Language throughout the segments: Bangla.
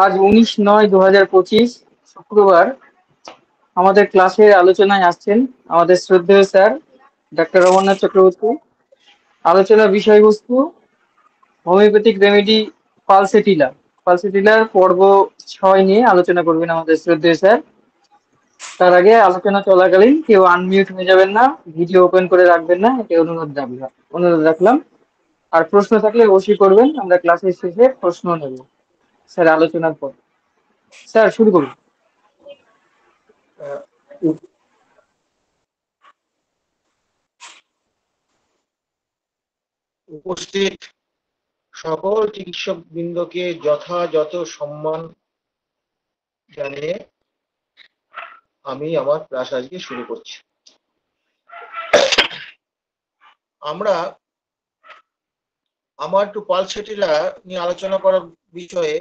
আজ 19/9/2025 শুক্রবার আমাদের ক্লাসের আলোচনায় আসছেন আমাদের শ্রদ্ধেয় স্যার ডাক্তার অমরনাথ চক্রবর্তী। আলোচনার বিষয়বস্তু হোমিওপ্যাথিক রেমেডি পালসেটিলা। পালসেটিলার পর্ব 6 নিয়ে আলোচনা করবেন আমাদের শ্রদ্ধেয় স্যার। তার আগে আলোচনা চলাকালীন কেউ আনমিউট হয়ে যাবেন না, ভিডিও ওপেন করে রাখবেন না, এটা অনুরোধ রাখলাম। আর প্রশ্ন থাকলে অবশ্যই করবেন, আমরা ক্লাসের শেষে প্রশ্ন নেব স্যার আলোচনার পর। স্যার শুরু করুন। উপস্থিত সকল চিকিৎসক বৃন্দকে যথাযথ সম্মান জানিয়ে আমি আমার ক্লাস আজকে শুরু করছি। আমার একটু পালসেটিলা নিয়ে আলোচনা করার বিষয়ে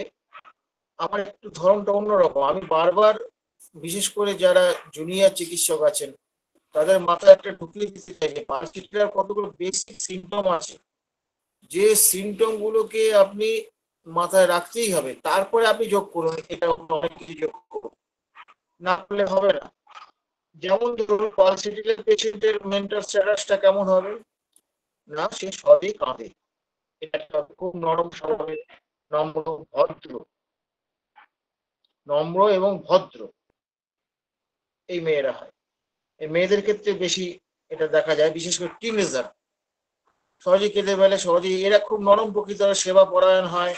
আমার একটু ধরনটা অন্যরকম। আমি বারবার, বিশেষ করে যারা জুনিয়র চিকিৎসক আছেন, তাদের মাথায় একটা ঢুকিয়ে দিতে চাই যে পালসেটিলার কতগুলো বেসিক সিমটম আছে, যে সিমটম গুলোকে আপনি মাথায় রাখতেই হবে, তারপরে আপনি যোগ করুন, এটা অনেক কিছু যোগ করুন, না করলে হবে না। যেমন ধরুন, পালসেটিলার পেশেন্টের মেন্টাল স্ট্যাটাসটা কেমন হবে? না, সে সবই কাঁদে, এটা খুব নরম স্বভাবের, নম্র এবং ভদ্র এই মেয়েরা হয়। এই মেয়েদের ক্ষেত্রে বেশি এটা দেখা যায়, বিশেষ করে টিনেজার সহজে কেঁদে ফেলে, সহজেই। এরা খুব নরম প্রকৃতির, সেবা পরায়ণ হয়,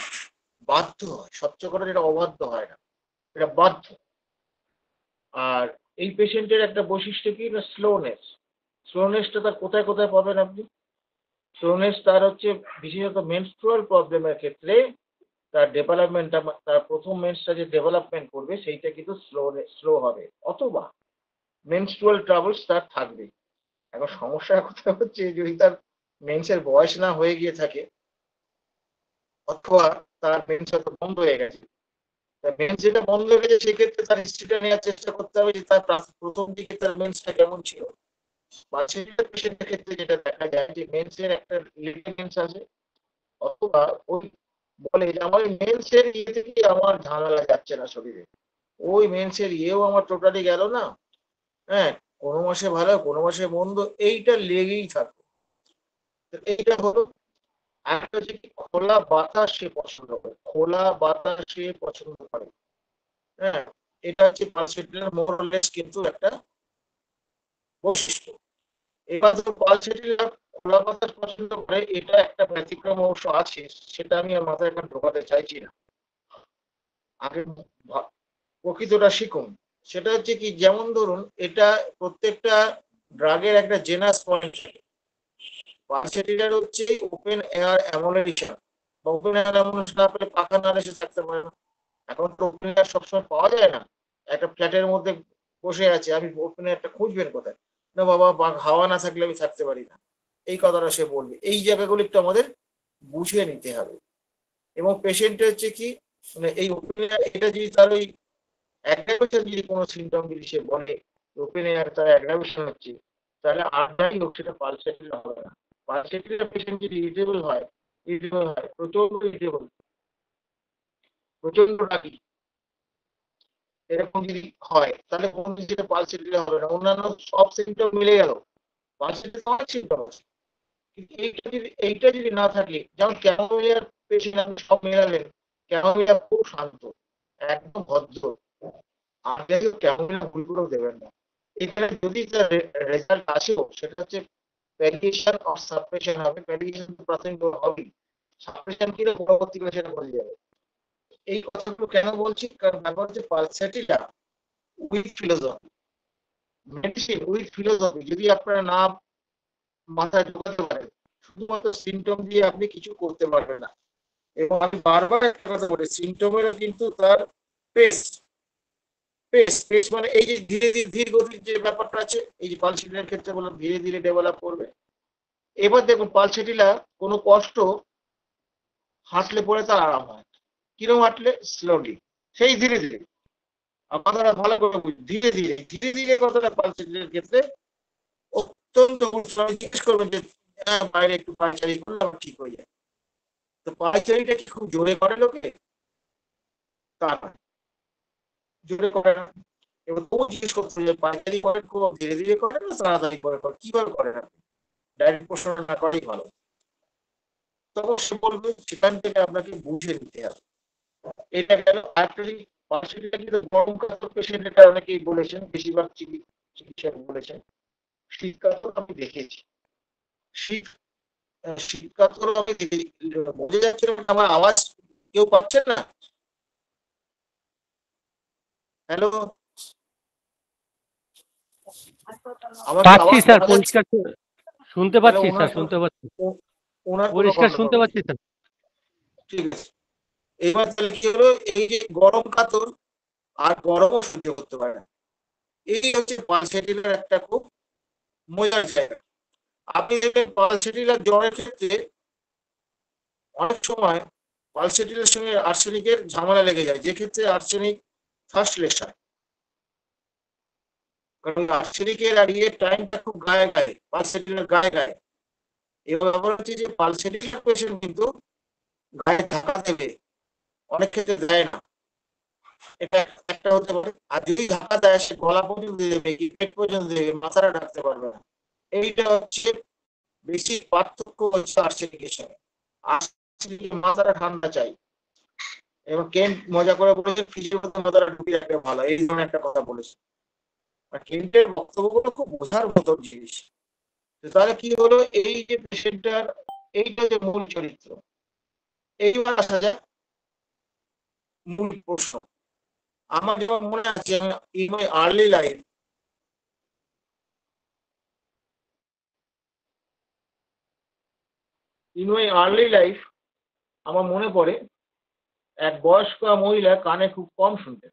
বাধ্য হয়। সবচেয়ে করে এটা অবাধ্য হয় না, এটা বাধ্য। আর এই পেশেন্টের একটা বৈশিষ্ট্য কি না, স্লোনেসটা তার কোথায় কোথায় পাবেন আপনি? স্লোনেস তার হচ্ছে বিশেষত মেনস্ট্রুয়াল প্রবলেমের ক্ষেত্রে তার ডেভেলপমেন্টটা, তার প্রথম মেন্সটা যে ডেভেলপমেন্ট করবে সেইটা কিন্তু স্লো হবে, অথবা মেনস্ট্রুয়াল ট্রাবলস তার থাকবে। এখন সমস্যা কোথায় হচ্ছে, যদি তার মেন্সের বয়স না হয়ে গিয়ে থাকে, অথবা তার মেন্স হয়তো বন্ধ হয়ে গেছে, মেন্স যেটা বন্ধ হয়ে গেছে, সেক্ষেত্রে তার হিস্ট্রিটা নেওয়ার চেষ্টা করতে হবে যে তার প্রথম দিকে তার মেন্সটা কেমন ছিল। বা সেটা পেশেন্টের ক্ষেত্রে যেটা দেখা যায় যে মেন্সের একটা লিটিল মেন্স আছে, অথবা ওই বলে যে আমার মেন্সের ইয়ে থেকে আমার ঝামেলা যাচ্ছে না শরীরে, ওই মেন্সের ইয়েও আমার টোটালি গেল না, হ্যাঁ, কোনো মাসে ভালো কোনো মাসে মন্দ, এইটা লেগেই থাকবে। এইটা হলো একটা, যে খোলা বাতাস সে পছন্দ করে, খোলা বাতাস সে পছন্দ করে, হ্যাঁ, এটা হচ্ছে পালসেটিলার মোরলেস কিন্তু একটা বৈশিষ্ট্য। এবার ধরো পালসেটিলার খোলা বাতাস পছন্দ করে, এটা একটা ব্যতিক্রম অবশ্য আছে, সেটা আমি আর মাথায় এখন ঢোকাতে চাইছি না। আগে প্রকৃতটা শিখুন। সেটা হচ্ছে কি, যেমন ধরুন, এটা প্রত্যেকটা ড্রাগের একটা জেনাস পয়েন্ট। পালসেটিলার হচ্ছে ওপেন এয়ার অ্যামোনেশন, বা ওপেন এয়ার অ্যামোনেশন না পেলে পাখা না এসে থাকতে পারে না। এখন তো ওপেন এয়ার সবসময় পাওয়া যায় না, একটা ফ্ল্যাটের মধ্যে বসে আছে, আমি ওপেন এয়ারটা খুঁজবেন কোথায়? না বাবা, হাওয়া না থাকলে আমি থাকতে পারি না, এই কথাটা সে বলবে। এই জায়গাগুলো একটু আমাদের বুঝে নিতে হবে। এবং পেশেন্ট হচ্ছে কি, মানে এই ওপেন এয়ার, এটা যদি তার ওই অ্যাগ্রাভেশন, যদি কোনো সিমটম যদি সে বলে ওপেন এয়ার তার অ্যাগ্রাভেশন হচ্ছে, তাহলে আর যাই হোক সেটা পালসেটিলা হবে না। পালসেটিলা পেশেন্ট যদি ইরিটেবল হয়, প্রচন্ড ইরিটেবল, প্রচন্ড রাগী, এরকম যদি হয়, তাহলে কোন সেটা পালসেটিলা হবে না। অন্যান্য সব সিমটম মিলে গেল, পালসেটিলা অনেক সিমটম আছে, কিন্তু এইটা যদি না থাকে, যেমন ক্যামোমিলার পেশেন্ট আপনি সব মেলালেন, ক্যামোমিলা খুব শান্ত, একদম ভদ্র, আপনি ক্যামোমিলা ভুল করেও দেবেন না। এখানে যদি তার রেজাল্ট আসেও, সেটা হচ্ছে প্যালিয়েশন অর সাপ্রেশন হবে। প্যালিয়েশন তো প্রাথমিক হবেই, সাপ্রেশন কি পরবর্তীকালে সেটা বলে যাবে। এই কথাগুলো কেন বলছি, কারণ ব্যাপার হচ্ছে pulsatilla with philosophy, medicine with philosophy যদি আপনারা না মাথায় ঢোকাতে পারেন, শুধুমাত্র সিমটম দিয়ে আপনি কিছু করতে পারবেন না। এবং আমি বারবার একটা কথা বলি, সিমটমেরও কিন্তু তার পেস পেস মানে এই যে ধীরে ধীরে ধীর গতির যে ব্যাপারটা আছে, এই যে পালসেটিলার ক্ষেত্রে বললাম ধীরে ধীরে ডেভেলপ করবে। এবার দেখুন, পালসেটিলা কোনো কষ্ট হাঁটলে পরে তার আরাম হয়, কিরকম হাঁটলে? স্লোলি, সেই ধীরে ধীরে। আপনারা ভালো করে বুঝুন, ধীরে ধীরে ধীরে ধীরে কথাটা পালসেটিলার ক্ষেত্রে অত্যন্ত জিজ্ঞেস করবেন যে বাইরে একটু পায়চারি করলে আমার ঠিক হয়ে যায়। তো পায়চারিটা কি খুব জোরে করে লোকে? তা নয়, জোরে করে না। এবার তবু জিজ্ঞেস করতে হবে পাইকারি করেন, খুব ধীরে ধীরে করেন না তাড়াতাড়ি করে করেন, কিভাবে করেন আপনি? ডাইরেক্ট প্রশ্ন না করাই ভালো। তখন সে বলবে সেখান থেকে আপনাকে বুঝে নিতে হবে। এটা গেল আরেকটা জিনিস, পার্সেন্টটা কিন্তু গরম কাতর পেশেন্ট, এটা অনেকেই বলেছেন, বেশিরভাগ চিকিৎসক বলেছেন। শীত কাতর আমি দেখেছি, শীত শীত কাতর আমি বোঝা যাচ্ছিল না। আমার আওয়াজ কেউ পাচ্ছেন না? হ্যালো, আমার কি পাচ্ছি আওয়াজ স্যার, পাওয়া যাচ্ছে? পরিষ্কার শুনতে তাহলে পাচ্ছি ওনার স্যার, শুনতে পাচ্ছি, ওনার কোনো পরিষ্কার প্রবলেম শুনতে হবে না। পাচ্ছি স্যার। ঠিক আছে, এবার তাহলে কি হলো, এই যে গরম কাতর আর গরমও সহ্য করতে পারে না, এই হচ্ছে পালসেটিলার একটা খুব মজার জায়গা। আপনি দেখবেন পালসেটিলার জ্বরের ক্ষেত্রে অনেক সময় পালসেটিলার সঙ্গে আর্সেনিকের ঝামেলা লেগে যায়, যে ক্ষেত্রে আর্সেনিক ফার্স্ট লেস হয়। কারণ আর্সেনিকের আর ইয়ের টাইমটা খুব গায়ে গায়ে, পালসেটিলার গায়ে গায়ে। এবার ব্যাপার হচ্ছে যে পালসেটিলার পেশেন্ট কিন্তু গায়ে ধাক্কা দেবে, অনেক ক্ষেত্রে দেয় না, এটা একটা হতে পারে। আর যদি ধাক্কা দেয় সে গলা পর্যন্ত দেবে কি পেট পর্যন্ত দেবে, মাথাটা ঢাকতে পারবে না। এইটা হচ্ছে বেশি পার্থক্য হচ্ছে আর্সেনিকের সঙ্গে। আর্সেনিকের মাথাটা ঠান্ডা চাই। এবং কেন্ট মজা করে বলেছে ফ্রিজের মধ্যে মাথাটা ঢুকিয়ে রাখলে ভালো, এই ধরনের একটা কথা বলেছে। আর কেন্টের বক্তব্যগুলো খুব বোঝার মতো জিনিস। তাহলে কি হলো, এই যে পেশেন্টটার এইটা যে মূল চরিত্র, এইবার আসা যায় মূল প্রশ্ন। আমার যেমন মনে আছে ইন মাই আর্লি লাইফ, আমার মনে পড়ে এক বয়স্ক মহিলা কানে খুব কম শুনতেন।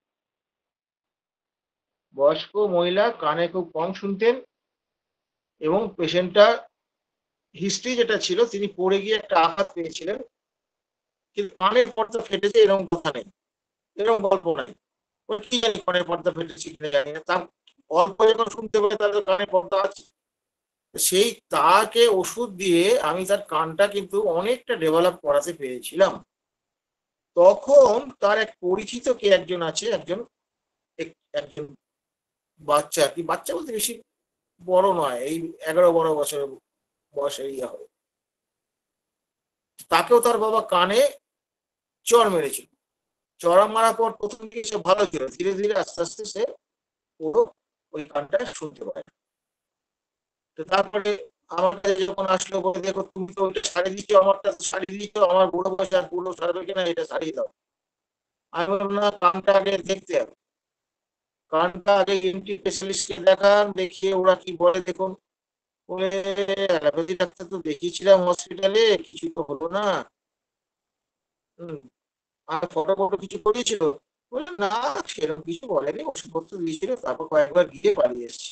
বয়স্ক মহিলা কানে খুব কম শুনতেন এবং পেশেন্টটা হিস্ট্রি যেটা ছিল, তিনি পড়ে গিয়ে একটা আঘাত পেয়েছিলেন, কিন্তু কানের পর্দা ফেটেছে এরকম কথা নেই, এরকম গল্প নাই। কি জানি কানের পর্দা ফেটেছে কিনা জানি না, তার অল্প যখন শুনতে পারে তাহলে কানের পর্দা আছে। সেই তাকে ওষুধ দিয়ে আমি তার কানটা কিন্তু অনেকটা ডেভেলপ করাতে পেরেছিলাম। তখন তার এক পরিচিত কে একজন আছে, একজন বাচ্চা, আর কি বাচ্চা বলতে বেশি বড় নয়, এই 11-12 বছরের বয়সে ইয়ে হবে, তাকেও তার বাবা কানে চড় মেরেছিল। চড়া মারার পর প্রথম দিকে সে ভালো ছিল, ধীরে ধীরে আস্তে আস্তে সে পুরো ওই গানটা শুনতে পায়। তো তারপরে আমার কাছে যখন আসলো, বলে দেখো তুমি তো ওইটা ছাড়িয়ে দিচ্ছ, আমারটা ছাড়িয়ে দিচ্ছ, আমার বুড়ো বয়সে আর পুরো সারবে কিনা, এটা ছাড়িয়ে দাও। আমি বললাম না, কানটা আগে দেখতে হবে, কানটা আগে এমটি স্পেশালিস্টকে দেখান, দেখিয়ে ওরা কি বলে দেখুন। বলে অ্যালোপ্যাথি ডাক্তার তো দেখিয়েছিলাম হসপিটালে, কিছু তো হলো না। হম, আর ফটো ফটো কিছু করিয়েছিল? বলে না, সেরকম কিছু বলেনি, ওষুধপত্র দিয়েছিল, তারপর কয়েকবার গিয়ে পালিয়ে এসেছি।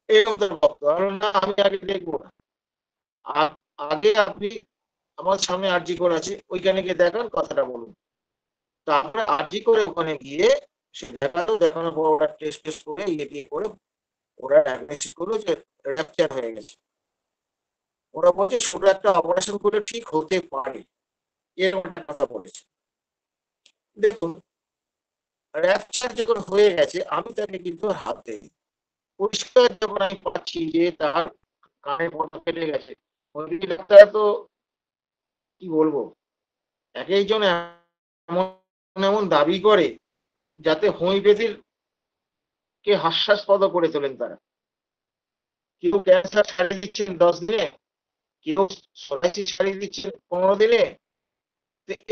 এরকম তার বক্তব্য। না, আমি আগে দেখবো না, আগে আপনি আমার সামনে আরজি করে আছে, ওইখানে গিয়ে দেখান, কথাটা বলুন। তারপরে আরজি করে ওখানে গিয়ে সে দেখালো, দেখানোর পর ওরা টেস্ট টেস্ট করে ইয়ে টিয়ে করে ওরা ডায়াগনোসিস করলো যে ফ্র্যাকচার হয়ে গেছে। ওরা বলছে ছোট একটা অপারেশন করে ঠিক হতে পারে, এরকম একটা কথা বলেছে। দেখুন, ফ্র্যাকচার যখন হয়ে গেছে আমি তাকে কিন্তু হাত দিই, পরিষ্কার যখন আমি পাচ্ছি যে তার কানে পর্দা ফেটে গেছে। ডাক্তার তো কি বলবো, এক একজন এমন এমন দাবি করে যাতে হোমিওপ্যাথির কে হাস্যাস্পদ করে তোলেন তারা। কেউ ক্যান্সার ছাড়িয়ে দিচ্ছেন 10 দিনে, কেউ সোলাইসিস ছাড়িয়ে দিচ্ছেন 15 দিনে।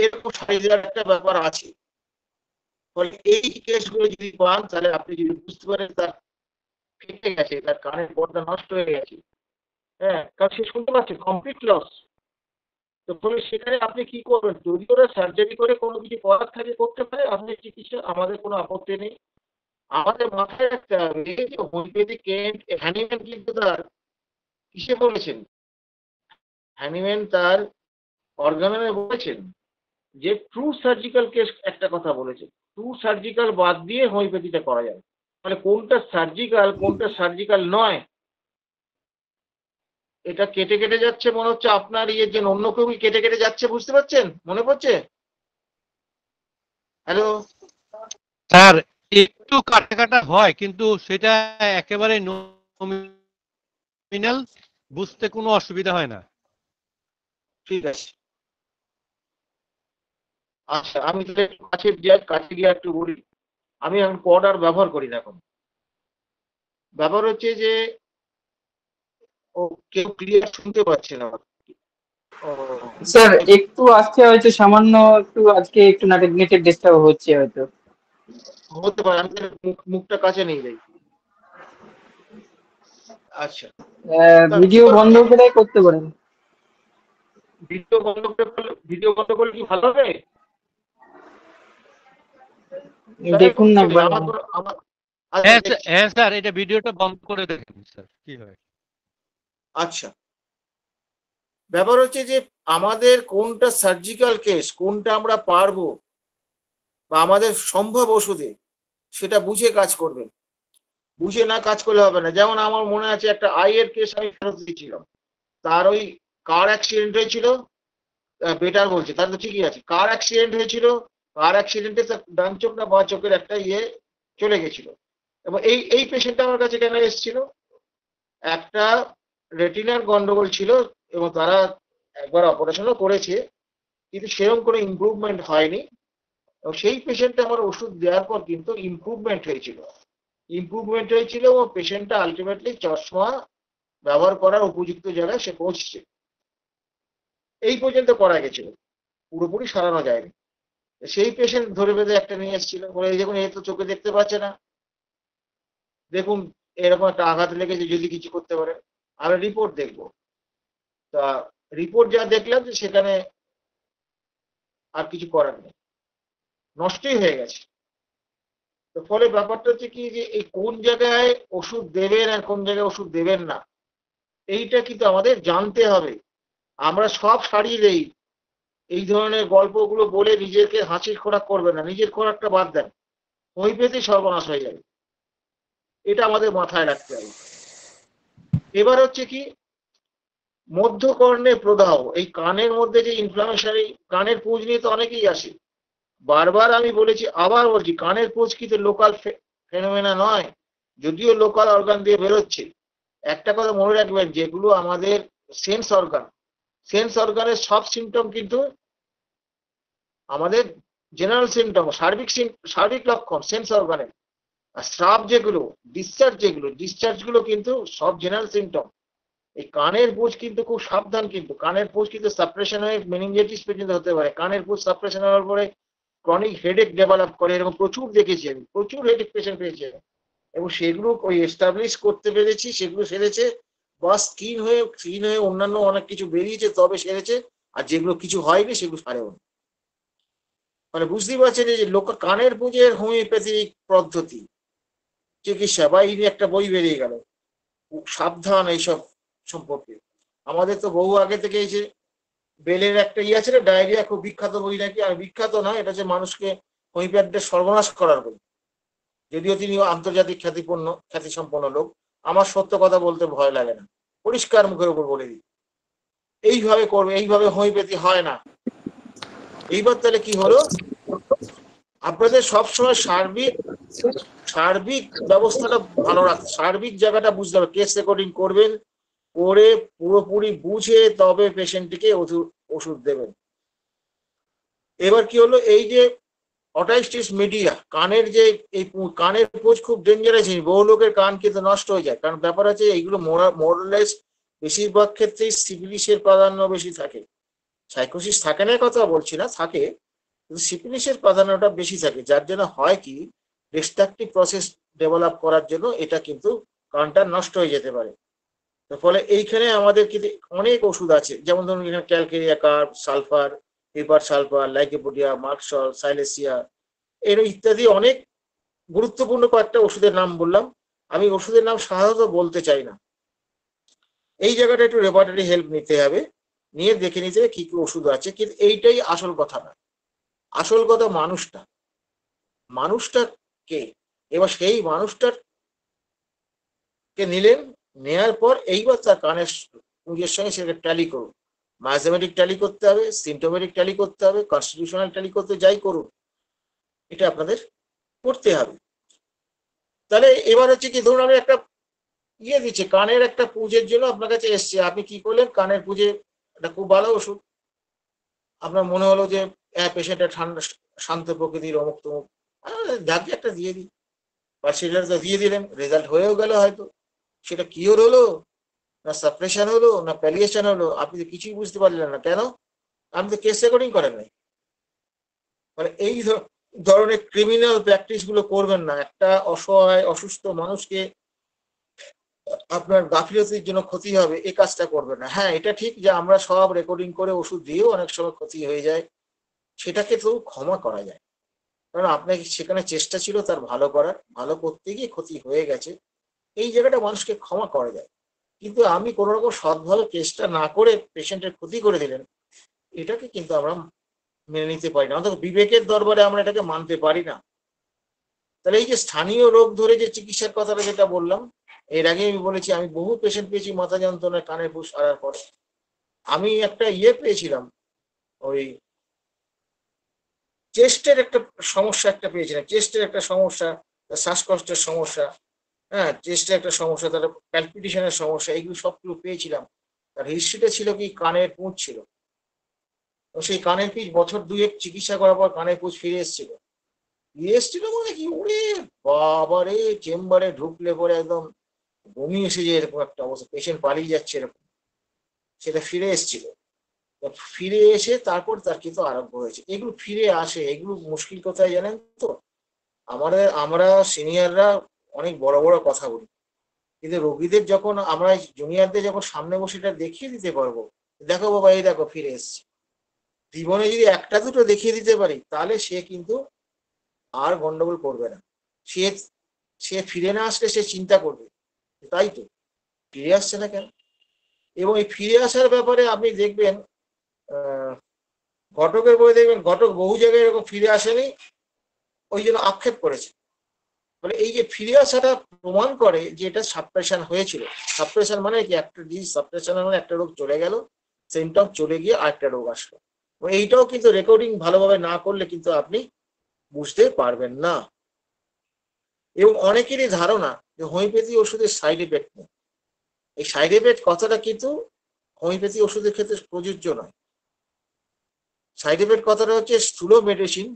এরকম ছাড়িয়ে দেওয়ার একটা ব্যাপার আছে। ফলে এই কেসগুলো যদি পান, তাহলে আপনি যদি বুঝতে পারেন তার ফেটে গেছে, তার কানের পর্দা নষ্ট হয়ে গেছে, হ্যাঁ, কারণ সে শুনতে পাচ্ছে, কমপ্লিট লস। তো ফলে সেখানে আপনি কি করবেন? যদি ওরা সার্জারি করে কোনো কিছু করার থাকে করতে পারে, আপনি চিকিৎসা, আমাদের কোনো আপত্তি নেই। আমাদের মাথায় রাখতে হবে যে হোমিওপ্যাথি কেন্ট হ্যানিম্যান কিন্তু তার কিসে বলেছেন, হ্যানিম্যান তার অর্গানামে বলেছেন যে ট্রু সার্জিক্যাল কেস একটা কথা বলেছেন, ট্রু সার্জিক্যাল বাদ দিয়ে হোমিওপ্যাথিটা করা যাবে। তাহলে কোনটা সার্জিক্যাল কোনটা সার্জিক্যাল নয়, এটা কেটে কেটে যাচ্ছে মনে হচ্ছে, আপনার ইয়ে যে অন্য কেউ কেটে কেটে যাচ্ছে, বুঝতে পারছেন? মনে পড়ছে? হ্যালো, স্যার একটু কাটা কাটা হয়, কিন্তু সেটা একেবারে নমিনাল, বুঝতে কোনো অসুবিধা হয় না। ঠিক আছে। আচ্ছা, আমি তাহলে একটু কাছে যাই, কাছে গিয়ে একটু বলি। আমি এখন কোড আর ব্যবহার করি না এখন। ব্যাপার হচ্ছে যে ও কেউ ক্লিয়ার শুনতে পাচ্ছে না। ও, স্যার একটু আসছে হয়তো, সামান্য একটু আজকে একটু নেটের ডিস্টার্ব হচ্ছে হয়তো। হতে পারে, আমি তাহলে মুখটা কাছে নিয়ে যাই। আচ্ছা, তা কি ভিডিও বন্ধ করছি? করে করতে পারেন। ভিডিও বন্ধ করলে কি ভালো হবে? তাই দেখুন না করতে একবার। আমার আচ্ছা হ্যাঁ দেখছি। হ্যাঁ স্যার, এটা ভিডিওটা বন্ধ করে দেখুন স্যার, কি হয়। আচ্ছা, ব্যাপার হচ্ছে যে আমাদের কোনটা সার্জিক্যাল কেস, কোনটা আমরা পারবো বা আমাদের সম্ভব ওষুধে, সেটা বুঝে কাজ করবেন। বুঝে না কাজ করলে হবে না। যেমন আমার মনে আছে একটা আইয়ের কেস আমি ফেরত দিয়েছিলাম। তার ওই কার অ্যাক্সিডেন্ট হয়েছিল, বেটার বলছে, তার তো ঠিকই আছে। কার অ্যাক্সিডেন্ট হয়েছিল, কার অ্যাক্সিডেন্টে তার ডান চোখ না বাঁ চোখের একটা ইয়ে চলে গেছিল। এবং এই পেশেন্টটা আমার কাছে কেন এসেছিল, একটা রেটিনার গন্ডগোল ছিল এবং তারা একবার অপারেশনও করেছে, কিন্তু সেরকম কোনো ইমপ্রুভমেন্ট হয়নি। এবং সেই পেশেন্টটা আমার ওষুধ দেওয়ার পর কিন্তু ইমপ্রুভমেন্ট হয়েছিল এবং পেশেন্টটা আলটিমেটলি চশমা ব্যবহার করার উপযুক্ত জায়গায় সে পৌঁছছে। এই পর্যন্ত করা গেছিল, পুরোপুরি সারানো যায়নি। সেই পেশেন্ট ধরে বেঁধে একটা নিয়ে এসেছিল, বলে এই দেখুন এ তো চোখে দেখতে পাচ্ছে না, দেখুন এরকম একটা আঘাত লেগেছে, যদি কিছু করতে পারে। আমি রিপোর্ট দেখবো। তা রিপোর্ট যা দেখলাম যে সেখানে আর কিছু করার নেই, নষ্টই হয়ে গেছে। তো ফলে ব্যাপারটা হচ্ছে কি, যে এই কোন জায়গায় ওষুধ দেবেন আর কোন জায়গায় ওষুধ দেবেন না, এইটা কিন্তু আমাদের জানতে হবে। আমরা সব সারিয়ে দেই, এই ধরনের গল্পগুলো বলে নিজেকে হাসির খোরাক করবে না, নিজের খোরাকটা বাদ দেন, হোমিওপ্যাথি সর্বনাশ হয়ে যাবে। এটা আমাদের মাথায় রাখতে হবে। এবার হচ্ছে কি, মধ্যকর্ণে প্রদাহ, এই কানের মধ্যে যে ইনফ্লামেশন, এই কানের পুঁজ নিয়ে তো অনেকেই আসে। বারবার আমি বলেছি, আবার বলছি, কানের পুঁজ কিন্তু লোকাল ফেনোমেনা নয়, যদিও লোকাল অর্গান দিয়ে বেরোচ্ছে। একটা কথা মনে রাখবেন, যেগুলো আমাদের সেন্স অর্গান, সেন্স অর্গানের সব সিমটম কিন্তু আমাদের জেনারেল সিমটম, সার্বিক লক্ষণ সেন্স অর্গানের। আর স্রাব যেগুলো, ডিসচার্জ গুলো কিন্তু সব জেনারেল সিমটম। এই কানের পুঁজ কিন্তু খুব সাবধান, কিন্তু কানের পুঁজ কিন্তু সাপ্রেশন হয়ে মেনিনজাইটিস পর্যন্ত হতে পারে। কানের পুঁজ সাপ্রেশন হওয়ার পরে ক্রনিক হেডেক ডেভেলপ করে, এরকম প্রচুর দেখেছি আমি, প্রচুর হেডেক পেশেন্ট পেয়েছি। এবং সেগুলো ওই এস্টাবলিশ করতে পেরেছি, সেগুলো সেরেছে, বা স্কিন হয়ে অন্যান্য অনেক কিছু বেরিয়েছে তবে সেরেছে। আর যেগুলো কিছু হয়নি সেগুলো সারেও না। মানে বুঝতেই পারছেন যে লোক কানের পুঁজের হোমিওপ্যাথিক পদ্ধতি চিকিৎসা, বা এই নিয়ে একটা বই বেরিয়ে গেল, সাবধান এইসব সম্পর্কে। আমাদের তো বহু আগে থেকে এই যে বেলের একটা ইয়ে আছে না, ডায়রিয়া, খুব বিখ্যাত বই নাকি, আর বিখ্যাত নয়, এটা যে মানুষকে হোমিওপ্যাথদের সর্বনাশ করার বই। যদিও তিনি আন্তর্জাতিক খ্যাতিসম্পন্ন লোক, আমার সত্য কথা বলতে ভয় লাগে না, পরিষ্কার মুখের উপর বলে দিই, এইভাবে করবে, এইভাবে হোমিওপ্যাথি হয় না। এইবার তাহলে কি হলো, আপনাদের সবসময় সার্বিক ব্যবস্থাটা ভালো রাখতে, সার্বিক জায়গাটা বুঝতে হবে। কেস রেকর্ডিং করবেন, করে পুরোপুরি বুঝে তবে পেশেন্টটিকে ওষুধ দেবেন। এবার কি হলো, এই যে অটাইস্টিস মিডিয়া, কানের যে এই কানের পুঁজ খুব ডেঞ্জারাস জিনিস, বহু লোকের কান কিন্তু নষ্ট হয়ে যায়। কারণ ব্যাপার আছে, এইগুলো মোরলেস বেশিরভাগ ক্ষেত্রেই সিফিলিসের প্রাধান্য বেশি থাকে। সাইকোসিস থাকে না কথা বলছি না, থাকে, কিন্তু সিফিলিসের প্রাধান্যটা বেশি থাকে। যার জন্য হয় কি, ডিস্ট্রাকটিভ প্রসেস ডেভেলপ করার জন্য এটা কিন্তু কানটা নষ্ট হয়ে যেতে পারে। ফলে এইখানে আমাদের কিন্তু অনেক ওষুধ আছে, যেমন ধরুন এখানে calcarea carb, sulphur, hepar sulphur, lycopodium, merc sol, silicea, এর ইত্যাদি অনেক গুরুত্বপূর্ণ কয়েকটা ওষুধের নাম বললাম। আমি ওষুধের নাম সাধারণত বলতে চাই না, এই জায়গাটা একটু রেপার্টারি হেল্প নিতে হবে, নিয়ে দেখে নিতে হবে কি কি ওষুধ আছে। কিন্তু এইটাই আসল কথা না, আসল কথা মানুষটা কে। এবার সেই মানুষটার কে নিলেন, নেয়ার পর এইবার তার কানের পুঁজের সঙ্গে সেটা ট্যালি করুন। ম্যাথমেটিক ট্যালি করতে হবে, সিমটোমেটিক ট্যালি করতে হবে, কনস্টিটিউশনাল ট্যালি করতে, যাই করুন, এটা আপনাদের করতে হবে। তাহলে এবার হচ্ছে কি, ধরুন আমি একটা দিচ্ছে কানের একটা পুঁজের জন্য আপনার কাছে এসছে, আপনি কি করলেন, কানের পুঁজে একটা খুব ভালো ওষুধ, আপনার মনে হলো যে হ্যাঁ পেশেন্টটা ঠান্ডা শান্ত প্রকৃতির, অমুক তমুক, যাকে একটা দিয়ে দিই, বা সেটা তো দিয়ে দিলেন, রেজাল্ট হয়েও গেল হয়তো, সেটা কিওর হলো না সাপ্রেশন হলো না প্যালিয়েশন হলো, আপনি তো কিছুই বুঝতে পারলেন না। কেন? আপনি তো কেস রেকর্ডিং করেন নাই। মানে এই ধরনের ক্রিমিনাল প্র্যাকটিস গুলো করবেন না। একটা অসহায় অসুস্থ মানুষকে আপনার গাফিলতির জন্য ক্ষতি হবে, এই কাজটা করবেন না। হ্যাঁ, এটা ঠিক যে আমরা সব রেকর্ডিং করে ওষুধ দিয়েও অনেক সময় ক্ষতি হয়ে যায়, সেটাকে তো ক্ষমা করা যায়, কারণ আপনাকে সেখানে চেষ্টা ছিল তার ভালো করার, ভালো করতে গিয়ে ক্ষতি হয়ে গেছে, এই জায়গাটা মানুষকে ক্ষমা করা যায়। কিন্তু আমি কোনো রকম সৎভাবে চেষ্টা না করে পেশেন্টের ক্ষতি করে দিলেন, এটাকে কিন্তু আমরা মেনে নিতে পারি না, অন্তত বিবেকের দরবারে আমরা এটাকে মানতে পারি না। তাহলে এই যে স্থানীয় রোগ ধরে যে চিকিৎসার কথাটা যেটা বললাম, এর আগে আমি বলেছি আমি বহু পেশেন্ট পেয়েছি মাথা যন্ত্রণায়, কানের পুষ সারার পরে। আমি একটা পেয়েছিলাম, ওই চেস্টের একটা সমস্যা একটা পেয়েছিলাম, চেস্টের একটা সমস্যা, শ্বাসকষ্টের সমস্যা, হ্যাঁ চেস্টের একটা সমস্যা, তার প্যালপিটেশনের সমস্যা, এইগুলো সবগুলো পেয়েছিলাম। তার হিস্ট্রিটা ছিল কি, কানের পুঁজ ছিল। তো সেই কানের পিচ বছর দুয়েক চিকিৎসা করার পর কানের পুঁজ ফিরে এসেছিল। ফিরে এসেছিল মানে কি, ওরে বাবারে, চেম্বারে ঢুকলে পরে একদম বমি এসে যায়, এরকম একটা অবস্থা, পেশেন্ট পালিয়ে যাচ্ছে এরকম। সেটা ফিরে এসেছিল। ফিরে এসে তারপর তার কিন্তু আরোগ্য হয়েছে। এগুলো ফিরে আসে, এগুলো মুশকিল কোথায় জানেন তো, আমরা সিনিয়ররা অনেক বড় বড় কথা বলি, কিন্তু রোগীদের যখন আমরা জুনিয়রদের যখন সামনে বসে এটা দেখিয়ে দিতে পারবো, দেখো বাবা এই দেখো ফিরে এসছে, জীবনে যদি একটা দুটো দেখিয়ে দিতে পারি, তাহলে সে কিন্তু আর গন্ডগোল করবে না। সে সে ফিরে না আসলে সে চিন্তা করবে, তাই তো ফিরে আসছে না কেন। এবং এই ফিরে আসার ব্যাপারে আপনি দেখবেন, ঘটকের বই দেখবেন, ঘটক বহু জায়গায় এরকম ফিরে আসেনি, ওই জন্য আক্ষেপ করেছে। মানে এই যে ফিরে আসাটা প্রমাণ করে যে এটা সাপ্রেশন হয়েছিল। সাপ্রেশন মানে কি, একটা ডিজিজ সাপ্রেশন মানে একটা রোগ চলে গেল, সিমটম চলে গিয়ে আরেকটা রোগ আসলো। এইটাও কিন্তু রেকর্ডিং ভালোভাবে না করলে কিন্তু আপনি বুঝতে পারবেন না। এবং অনেকেরই ধারণা যে হোমিওপ্যাথি ওষুধের সাইড এফেক্ট নেই। এই সাইড এফেক্ট কথাটা কিন্তু হোমিওপ্যাথি ওষুধের ক্ষেত্রে প্রযোজ্য নয়। সাইড এফেক্ট কথাটা হচ্ছে স্থূল মেডিসিন,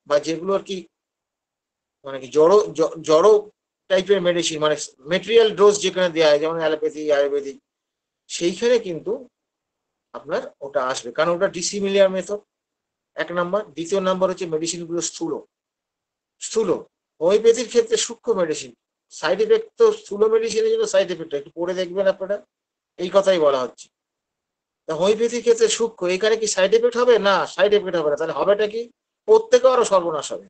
বা যেগুলো আর কি মানে কি জড়ো জড়ো টাইপের মেডিসিন, মানে মেটেরিয়াল ডোজ যেখানে দেওয়া হয়, যেমন অ্যালোপ্যাথি আয়ুর্বেদিক, সেইখানে কিন্তু আপনার ওটা আসবে, কারণ ওটা ডিসিমিলিয়ার মেথড, এক নাম্বার। দ্বিতীয় নাম্বার হচ্ছে মেডিসিন গুলো স্থূল স্থূল হোমিওপ্যাথির ক্ষেত্রে সূক্ষ্ম মেডিসিন। সাইড এফেক্ট তো স্থূল মেডিসিনের জন্য সাইড এফেক্ট একটু পড়ে দেখবেন আপনারা, এই কথাই বলা হচ্ছে। তা হোমিওপ্যাথির ক্ষেত্রে সূক্ষ্ম, এখানে কি সাইড এফেক্ট হবে না? সাইড এফেক্ট হবে না। তাহলে হবেটা কি? প্রত্যেকে আরো সর্বনাশ হবে।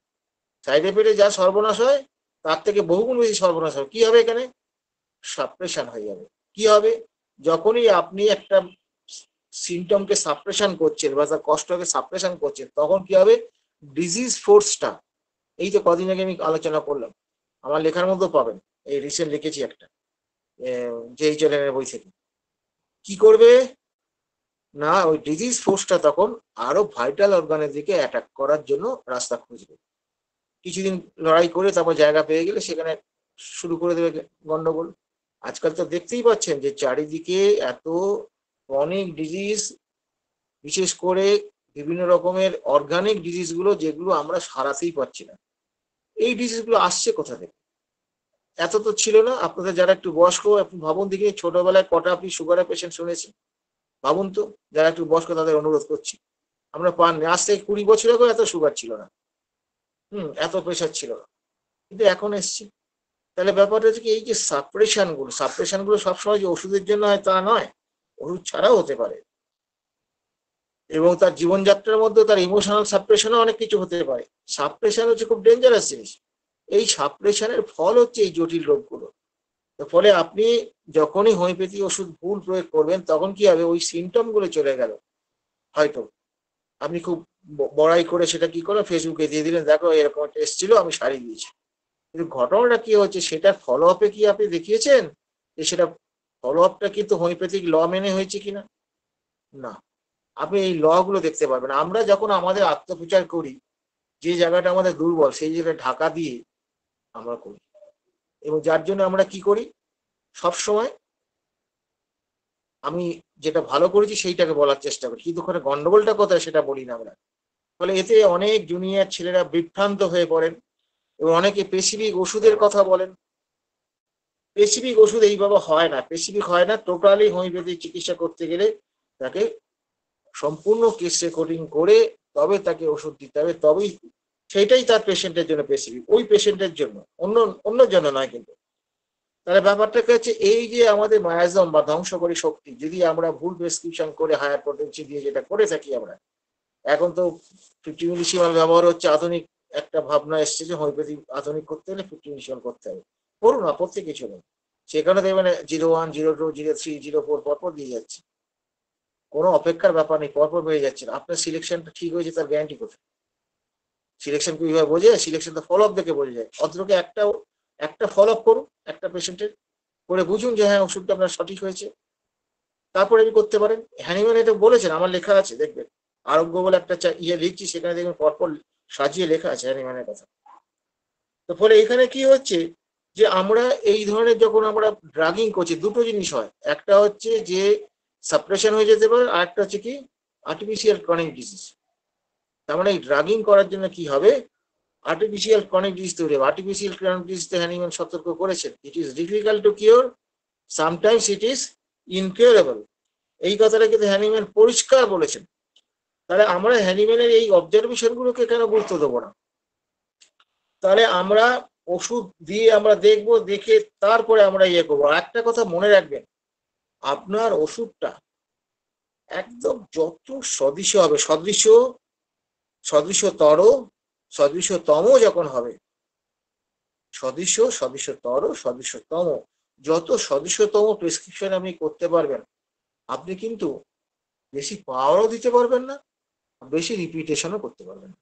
সাইড এফেক্টে যা সর্বনাশ হয় তার থেকে বহুগুণ বেশি সর্বনাশ হবে। কি হবে এখানে? সাপ্রেশন হয়ে যাবে। কি হবে? যখনই আপনি একটা সিমটমকে সাপ্রেশন করছেন বা তার কষ্টকে সাপ্রেশন করছেন, তখন কি হবে? ডিজিজ ফোর্সটা, এই তো কদিন আগে আমি আলোচনা করলাম, আমার লেখার মধ্যেও পাবেন, এই রিসেন্ট লিখেছি একটা যেই চ্যানেলের বই থেকে। কি করবে না, ওই ডিজিজ ফোর্সটা তখন আরো ভাইটাল অর্গানের দিকে অ্যাটাক করার জন্য রাস্তা খুঁজবে। কিছুদিন লড়াই করে তারপর জায়গা পেয়ে গেলে সেখানে শুরু করে দেবে গন্ডগোল। আজকাল তো দেখতেই পাচ্ছেন যে চারিদিকে এত ক্রনিক ডিজিজ, বিশেষ করে বিভিন্ন রকমের অর্গানিক ডিজিজ গুলো, যেগুলো আমরা সারাতেই পারছি না। এই ডিজিজ গুলো আসছে কোথা থেকে? এত তো ছিল না। আপনাদের যারা একটু বয়স্ক, আপনি ভাবুন দেখি ছোটবেলায় কটা আপনি সুগারের পেশেন্ট শুনেছেন? ভাবুন তো, যারা একটু বয়স্ক তাদের অনুরোধ করছি, আমরা পাননি। আজ থেকে 20 বছর আগে এত সুগার ছিল না, এত প্রেশার ছিল না, কিন্তু এখন এসছে। তাহলে ব্যাপারটা হচ্ছে কি, এই যে সাপ্রেশন গুলো সবসময় যে ওষুধের জন্য হয় তা নয়, ওষুধ ছাড়াও হতে পারে। এবং তার জীবনযাত্রার মধ্যে তার ইমোশনাল সাপ্রেশনও অনেক কিছু হতে পারে। সাপ্রেশন হচ্ছে খুব ডেঞ্জারাস জিনিস। এই সাপ্রেশনের ফল হচ্ছে এই জটিল রোগগুলো। ফলে আপনি যখনই হোমিওপ্যাথি ওষুধ ভুল প্রয়োগ করবেন, তখন কি হবে? ওই সিমটম গুলো চলে গেল, হয়তো আপনি খুব বড়াই করে সেটা কি করে ফেসবুকে দিয়ে দিলেন, দেখো এরকম একটা এসেছিল, আমি সারিয়ে দিয়েছি। কিন্তু ঘটনাটা কি হচ্ছে, সেটা ফলো আপে কি আপনি দেখিয়েছেন যে সেটা ফলো আপটা কিন্তু হোমিওপ্যাথিক ল মেনে হয়েছে কিনা? না। আপনি এই ল গুলো দেখতে পারবেন। আমরা যখন আমাদের আত্মপ্রচার করি, যে জায়গাটা আমাদের দুর্বল সেই জায়গাটা ঢাকা দিয়ে আমরা করি, এবং যার জন্য আমরা কি করি সব সময় আমি যেটা ভালো করেছি সেইটাকে বলার চেষ্টা করি, কিন্তু ওখানে গন্ডগোলটা কোথায় সেটা বলি না আমরা। ফলে এতে অনেক জুনিয়র ছেলেরা বিভ্রান্ত হয়ে পড়েন এবং অনেকে স্পেসিফিক ওষুধের কথা বলেন। স্পেসিফিক ওষুধ এইভাবে হয় না, স্পেসিফিক হয় না। টোটালি হোমিওপ্যাথিক চিকিৎসা করতে গেলে তাকে সম্পূর্ণ কেস রেকর্ডিং করে তবে তাকে ওষুধ দিতে হবে, তবেই সেইটাই তার পেশেন্টের জন্য স্পেসিফিক, ওই পেশেন্টের জন্য, অন্য অন্যর জন্য নয়। কিন্তু তাহলে ব্যাপারটা হচ্ছে এই যে আমাদের মায়াজম বা ধ্বংসকারী শক্তি যদি আমরা ভুল প্রেসক্রিপশন করে হায়ার পোটেন্সি দিয়ে যেটা করে থাকি আমরা, এখন তো 50 মিলিসিমাল ব্যবহার হচ্ছে, আধুনিক একটা ভাবনা এসছে যে হোমিওপ্যাথি আধুনিক করতে হলে 50 মিলিসিমাল করতে হবে। করুন আপত্তি কিছু নেই, সেখানে দেখবেন 01, 02, 03, 04 পরপর দিয়ে যাচ্ছে, কোনো অপেক্ষার ব্যাপার নেই, পরপর বেড়ে যাচ্ছে। আপনার সিলেকশনটা ঠিক হয়েছে তার গ্যারান্টি কোথায়? সিলেকশন কিভাবে বোঝে? সিলেকশন তো ফলো আপ দেখে বোঝা যায়। অন্তত একটা ফলো আপ করুন একটা পেশেন্টের, করে বুঝুন যে হ্যাঁ ওষুধটা আপনার সঠিক হয়েছে, তারপরে আপনি করতে পারেন। হ্যানিম্যান এটা বলেছেন, আমার লেখা আছে দেখবেন, আরোগ্য বলে একটা লিখছি, সেখানে দেখবেন পরপর সাজিয়ে লেখা আছে হ্যানিম্যানের কথা। তো ফলে এখানে কি হচ্ছে যে আমরা এই ধরনের যখন আমরা ড্রাগিং করছি, দুটো জিনিস হয়, একটা হচ্ছে যে সাপ্রেশন হয়ে যেতে পারে, আর একটা হচ্ছে কি আর্টিফিশিয়াল ক্রনিক ডিজিজ। তার মানে এই ড্রাগিং করার জন্য কি হবে, আর্টিফিশিয়াল ক্রনিক ডিজিজ তৈরি হবে। আর্টিফিশিয়াল ক্রনিক ডিজিজ হ্যানিম্যান সতর্ক করেছেন, it is difficult to cure, sometimes it is incurable. এই কথাটা কিন্তু হ্যানিম্যান পরিষ্কার বলেছেন। তাহলে আমরা হ্যানিম্যানের এই অবজারভেশন গুলোকে কেন গুরুত্ব দেবো না? তাহলে আমরা ওষুধ দিয়ে আমরা দেখবো, দেখে তারপরে আমরা ইয়ে করবো। একটা কথা মনে রাখবেন, আপনার ওষুধটা একদম যত সদৃশ হবে, সদৃশতর, সদৃশতম যখন হবে, সদৃশতর, যত সদৃশতম প্রেসক্রিপশন আপনি করতে পারবেন, আপনি কিন্তু বেশি পাওয়ারও দিতে পারবেন না, বেশি রিপিটেশনও করতে পারবেন না।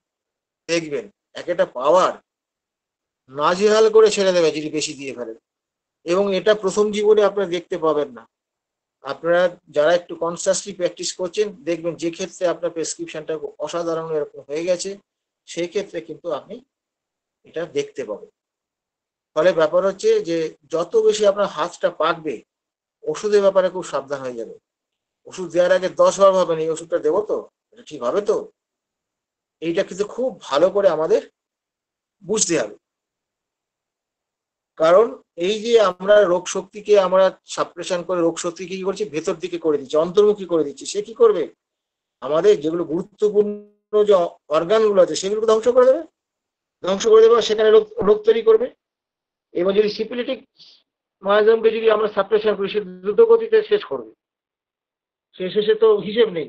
দেখবেন একটা পাওয়ার নাজেহাল করে ছেড়ে দেবে যদি বেশি দিয়ে ফেলেন, এবং এটা প্রথম জীবনে আপনারা দেখতে পাবেন না। আপনারা যারা একটু কনসিয়াসলি প্র্যাকটিস করছেন দেখবেন যে ক্ষেত্রে আপনার প্রেসক্রিপশনটা অসাধারণ এরকম হয়ে গেছে, সেই ক্ষেত্রে কিন্তু আপনি এটা দেখতে পাবেন। ফলে ব্যাপার হচ্ছে যে যত বেশি আপনার হাতটা পাকবে, ওষুধের ব্যাপারে খুব সাবধান হয়ে যাবে। ওষুধ দেওয়ার আগে 10 বার ভাবেন এই ওষুধটা দেবো তো, এটা ঠিক হবে তো। এইটা কিন্তু খুব ভালো করে আমাদের বুঝতে হবে। কারণ এই যে আমরা রোগ শক্তিকে আমরা সাপ্রেশন করে রোগ শক্তিকে কি করছি, ভেতর দিকে করে দিচ্ছি, অন্তর্মুখী করে দিচ্ছি। সে কি করবে, আমাদের যেগুলো গুরুত্বপূর্ণ যে অর্গান গুলো আছে সেগুলোকে ধ্বংস করে দেবে, সেখানে রোগ রোগ তৈরি করবে। এবং যদি সিপিলিটিক মায়াজমকে যদি আমরা সাপ্রেশন করি, সে দ্রুত গতিতে শেষ করবে, সে শেষে তো হিসেব নেই।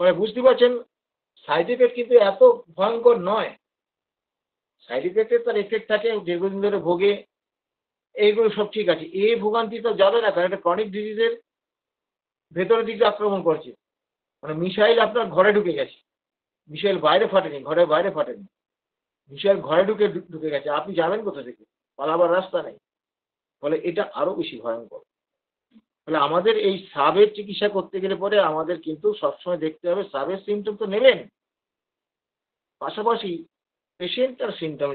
মানে বুঝতে পারছেন, সাইড এফেক্ট কিন্তু এত ভয়ঙ্কর নয়। সাইড এফেক্টের তার এফেক্ট থাকে, দীর্ঘদিন ধরে ভোগে, এইগুলো সব ঠিক আছে। এই ভোগান্তি তো যাবে না, কারণ এটা ক্রনিক ডিজিজের ভেতরের দিকে আক্রমণ করছে। মানে মিসাইল আপনার ঘরে ঢুকে গেছে, মিসাইল বাইরে ফাটেনি, ঘরের বাইরে ফাটেনি, মিসাইল ঘরে ঢুকে গেছে। আপনি যাবেন কোথা থেকে? পালাবার রাস্তা নেই। ফলে এটা আরো বেশি ভয়ঙ্কর। ফলে আমাদের এই সাবের চিকিৎসা করতে গেলে পরে আমাদের কিন্তু সবসময় দেখতে হবে সাবের সিমটম তো নেবেন, পাশাপাশি পেশেন্ট আর সিমটম,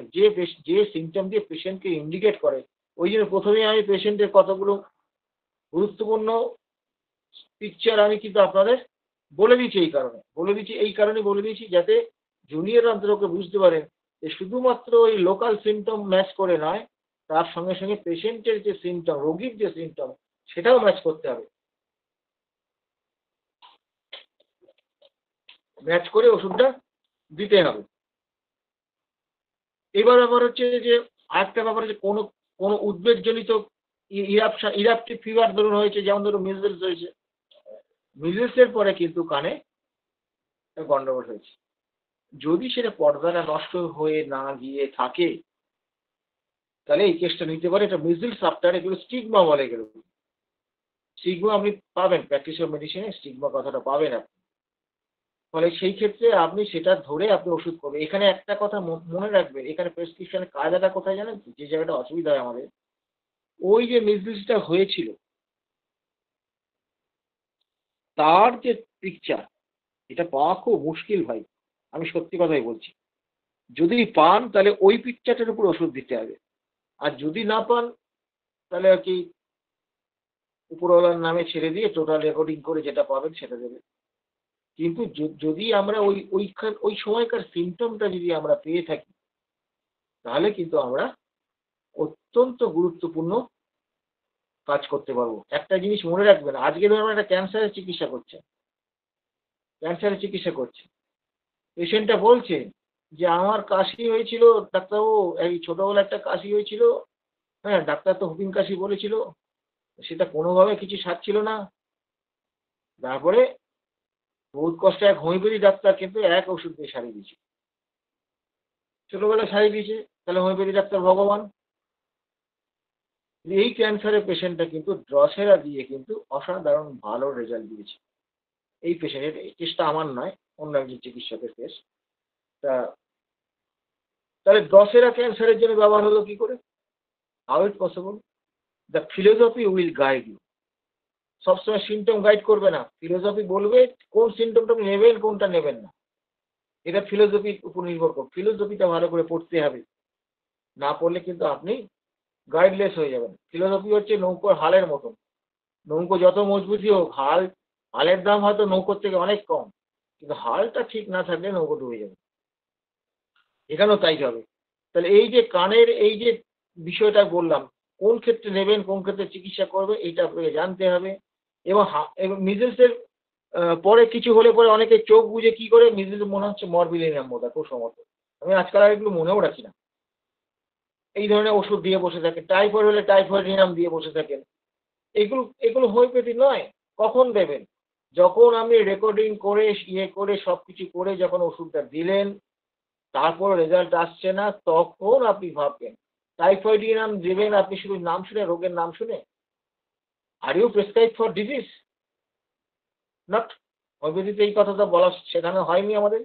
যে সিমটম দিয়ে পেশেন্টকে ইন্ডিকেট করে। ওই জন্য প্রথমেই আমি পেশেন্টের কতগুলো গুরুত্বপূর্ণ পিকচার আমি কিন্তু আপনাদের বলে দিচ্ছি, বলে দিচ্ছি যাতে জুনিয়র অন্তরকে বুঝতে পারেন যে শুধুমাত্র ওই লোকাল সিমটম ম্যাচ করে নয়, তার সঙ্গে সঙ্গে পেশেন্টের যে সিমটম, রোগীর যে সিমটম, সেটাও ম্যাচ করতে হবে। ম্যাচ করে ওষুধটা দিতে হবে। এবার ব্যাপার হচ্ছে যে আরেকটা ব্যাপার হচ্ছে কোনো কোনো উদ্বেগজনিত ইরাপটিভ ফিভার ধরুন হয়েছে, যেমন ধরুন মিজেলস হয়েছে, মিজেলসের পরে কিন্তু কানে গন্ডগোল হয়েছে। যদি সেটা পর্দাটা নষ্ট হয়ে না গিয়ে থাকে, তাহলে এই কেসটা নিতে পারে। এটা মিজেলস আফটার, এগুলো স্টিগমা বলে, এগুলো স্টিগমা আপনি পাবেন প্র্যাকটিস অফ মেডিসিনে, স্টিগমা কথাটা পাবেন আপনি। ফলে সেই ক্ষেত্রে আপনি সেটা ধরে আপনি ওষুধ করবেন। এখানে একটা কথা মনে রাখবেন, এখানে প্রেসক্রিপশনের কায়দাটা কোথায় জানেন তো? যে জায়গাটা অসুবিধা হয় আমাদের, ওই যে মিসলিসটা হয়েছিল তার যে পিকচার, এটা পাওয়া খুব মুশকিল ভাই, আমি সত্যি কথাই বলছি। যদি পান তাহলে ওই পিকচারটার উপর ওষুধ দিতে হবে, আর যদি না পান তাহলে আর কি উপরওয়ালার নামে ছেড়ে দিয়ে টোটাল রেকর্ডিং করে যেটা পাবেন সেটা দেবে। কিন্তু যদি আমরা ওই সময়কার সিমটমটা যদি আমরা পেয়ে থাকি, তাহলে কিন্তু আমরা অত্যন্ত গুরুত্বপূর্ণ কাজ করতে পারবো। একটা জিনিস মনে রাখবেন, আজকে ধরুন একটা ক্যান্সারের চিকিৎসা করছে, পেশেন্টটা বলছে যে আমার কাশি হয়েছিল ডাক্তারবাবু, এই ছোটবেলা একটা কাশি হয়েছিল, হ্যাঁ ডাক্তার তো হুপিং কাশি বলেছিল, সেটা কোনোভাবে কিছু সারছিল না। তারপরে বহুত কষ্টে এক হোমিওপ্যাথি ডাক্তার কিন্তু এক ওষুধ দিয়ে সারিয়ে দিয়েছে, ছোটবেলায় সারিয়ে দিয়েছে, তাহলে হোমিওপ্যাথি ডাক্তার ভগবান। এই ক্যান্সারের পেশেন্টটা কিন্তু ড্রসেরা দিয়ে কিন্তু অসাধারণ ভালো রেজাল্ট দিয়েছে। এই পেশেন্টের, এই কেসটা আমার নয়, অন্য একজন চিকিৎসকের কেস। তা তাহলে ড্রসেরা ক্যান্সারের জন্য ব্যবহার হলো কি করে? How it possible? The philosophy will guide you. সবসময় সিমটম গাইড করবে না, ফিলোসফি বলবে কোন সিমটমটা নেবেন কোনটা নেবেন না। এটা ফিলোসফির উপর নির্ভর করে, ফিলোসফিটা ভালো করে পড়তে হবে, না পড়লে কিন্তু আপনি গাইডলেস হয়ে যাবেন। ফিলোসফি হচ্ছে নৌকোর হালের মতন, নৌকো যত মজবুতই হোক, হালের দাম হয়তো নৌকোর থেকে অনেক কম, কিন্তু হালটা ঠিক না থাকলে নৌকো ডুবে যাবে। এখানেও তাই হবে। তাহলে এই যে কানের এই যে বিষয়টা বললাম, কোন ক্ষেত্রে নেবেন কোন ক্ষেত্রে চিকিৎসা করবে এইটা আপনাকে জানতে হবে। এবং মিজেলসের পরে কিছু হলে পরে অনেকে চোখ বুঝে কি করে, মিজেলস মনে হচ্ছে মরবিলিয়াম বোধ হয়, খুব সম্ভবত। আমি আজকাল আর এগুলো মনেও রাখি না। এই ধরনের ওষুধ দিয়ে বসে থাকেন, টাইফয়েড হলে টাইফয়েড রিনাম দিয়ে বসে থাকেন। এগুলো হোমিওপ্যাথি নয়। কখন দেবেন? যখন আপনি রেকর্ডিং করে করে সবকিছু করে যখন ওষুধটা দিলেন, তারপর রেজাল্ট আসছে না, তখন আপনি ভাববেন। টাইফয়েড নাম দেবেন আপনি শুধু নাম শুনে, রোগের নাম শুনে? Are you prescribe for disease? Not. হোমিওপ্যাথিতে এই কথাটা বলা শেখানো হয়নি আমাদের।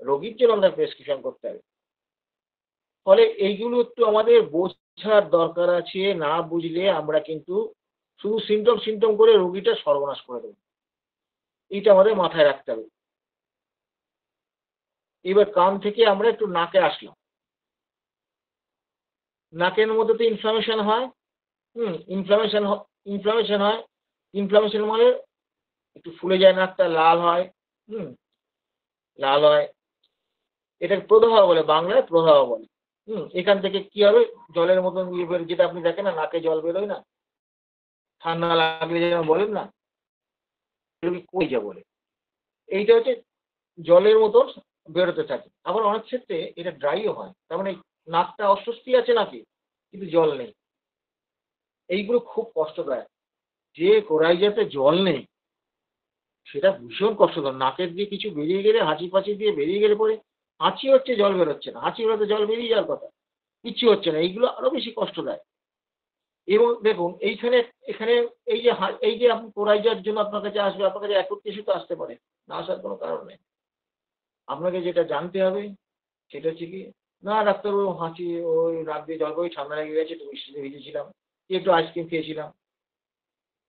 রোগীর জন্য আমাদের প্রেসক্রিপশন করতে হবে। ফলে এইগুলো একটু আমাদের বোঝার দরকার আছে, না বুঝলে আমরা কিন্তু শুধু সিমটম করে রোগীটা সর্বনাশ করে দেবো। এইটা আমাদের মাথায় রাখতে হবে। এবার কান থেকে আমরা একটু নাকে আসলাম। নাকের মধ্যে তো ইনফ্লামেশন হয়। ইনফ্লামেশন হয়। ইনফ্লামেশন মানে একটু ফুলে যায়, নাকটা লাল হয়। লাল হয়, এটাকে প্রদাহ বলে, বাংলায় প্রদাহ বলে। এখান থেকে কি হবে, জলের মতন ইয়ে বের, যেটা আপনি দেখেন না নাকে জল বেরোয় না, ঠান্ডা লাগলে যেন বলেন না, কইজা বলে। এইটা হচ্ছে জলের মতন বেরোতে থাকে। আবার অনেক ক্ষেত্রে এটা ড্রাইও হয়, তার মানে নাকটা অস্বস্তি আছে নাকি, কিন্তু জল নেই। এইগুলো খুব কষ্টদায়ক। যে কোরাইজাতে জল নেই সেটা ভীষণ কষ্টদায়ক। নাকের দিয়ে কিছু বেরিয়ে গেলে, হাঁচি ফাঁচি দিয়ে বেরিয়ে গেলে পরে, হাঁচি হচ্ছে জল বেরোচ্ছে না, হাঁচি হলে তো জল বেরিয়ে যাওয়ার কথা, কিচ্ছু হচ্ছে না, এইগুলো আরো বেশি কষ্টদায়ক। এবং দেখুন এখানে এই যে আপনি কোরাইজার জন্য আপনার কাছে আসবে, আপনার কাছে এত কিছু তো আসতে পারে, না আসার কোনো কারণ নেই। আপনাকে যেটা জানতে হবে সেটা হচ্ছে কি, না ডাক্তারবাবু হাঁচি, ওই নাক দিয়ে জল করে ঠান্ডা লেগে গেছে, একটু বৃষ্টিতে ভিজেছিলাম, একটু আইসক্রিম খেয়েছিলাম,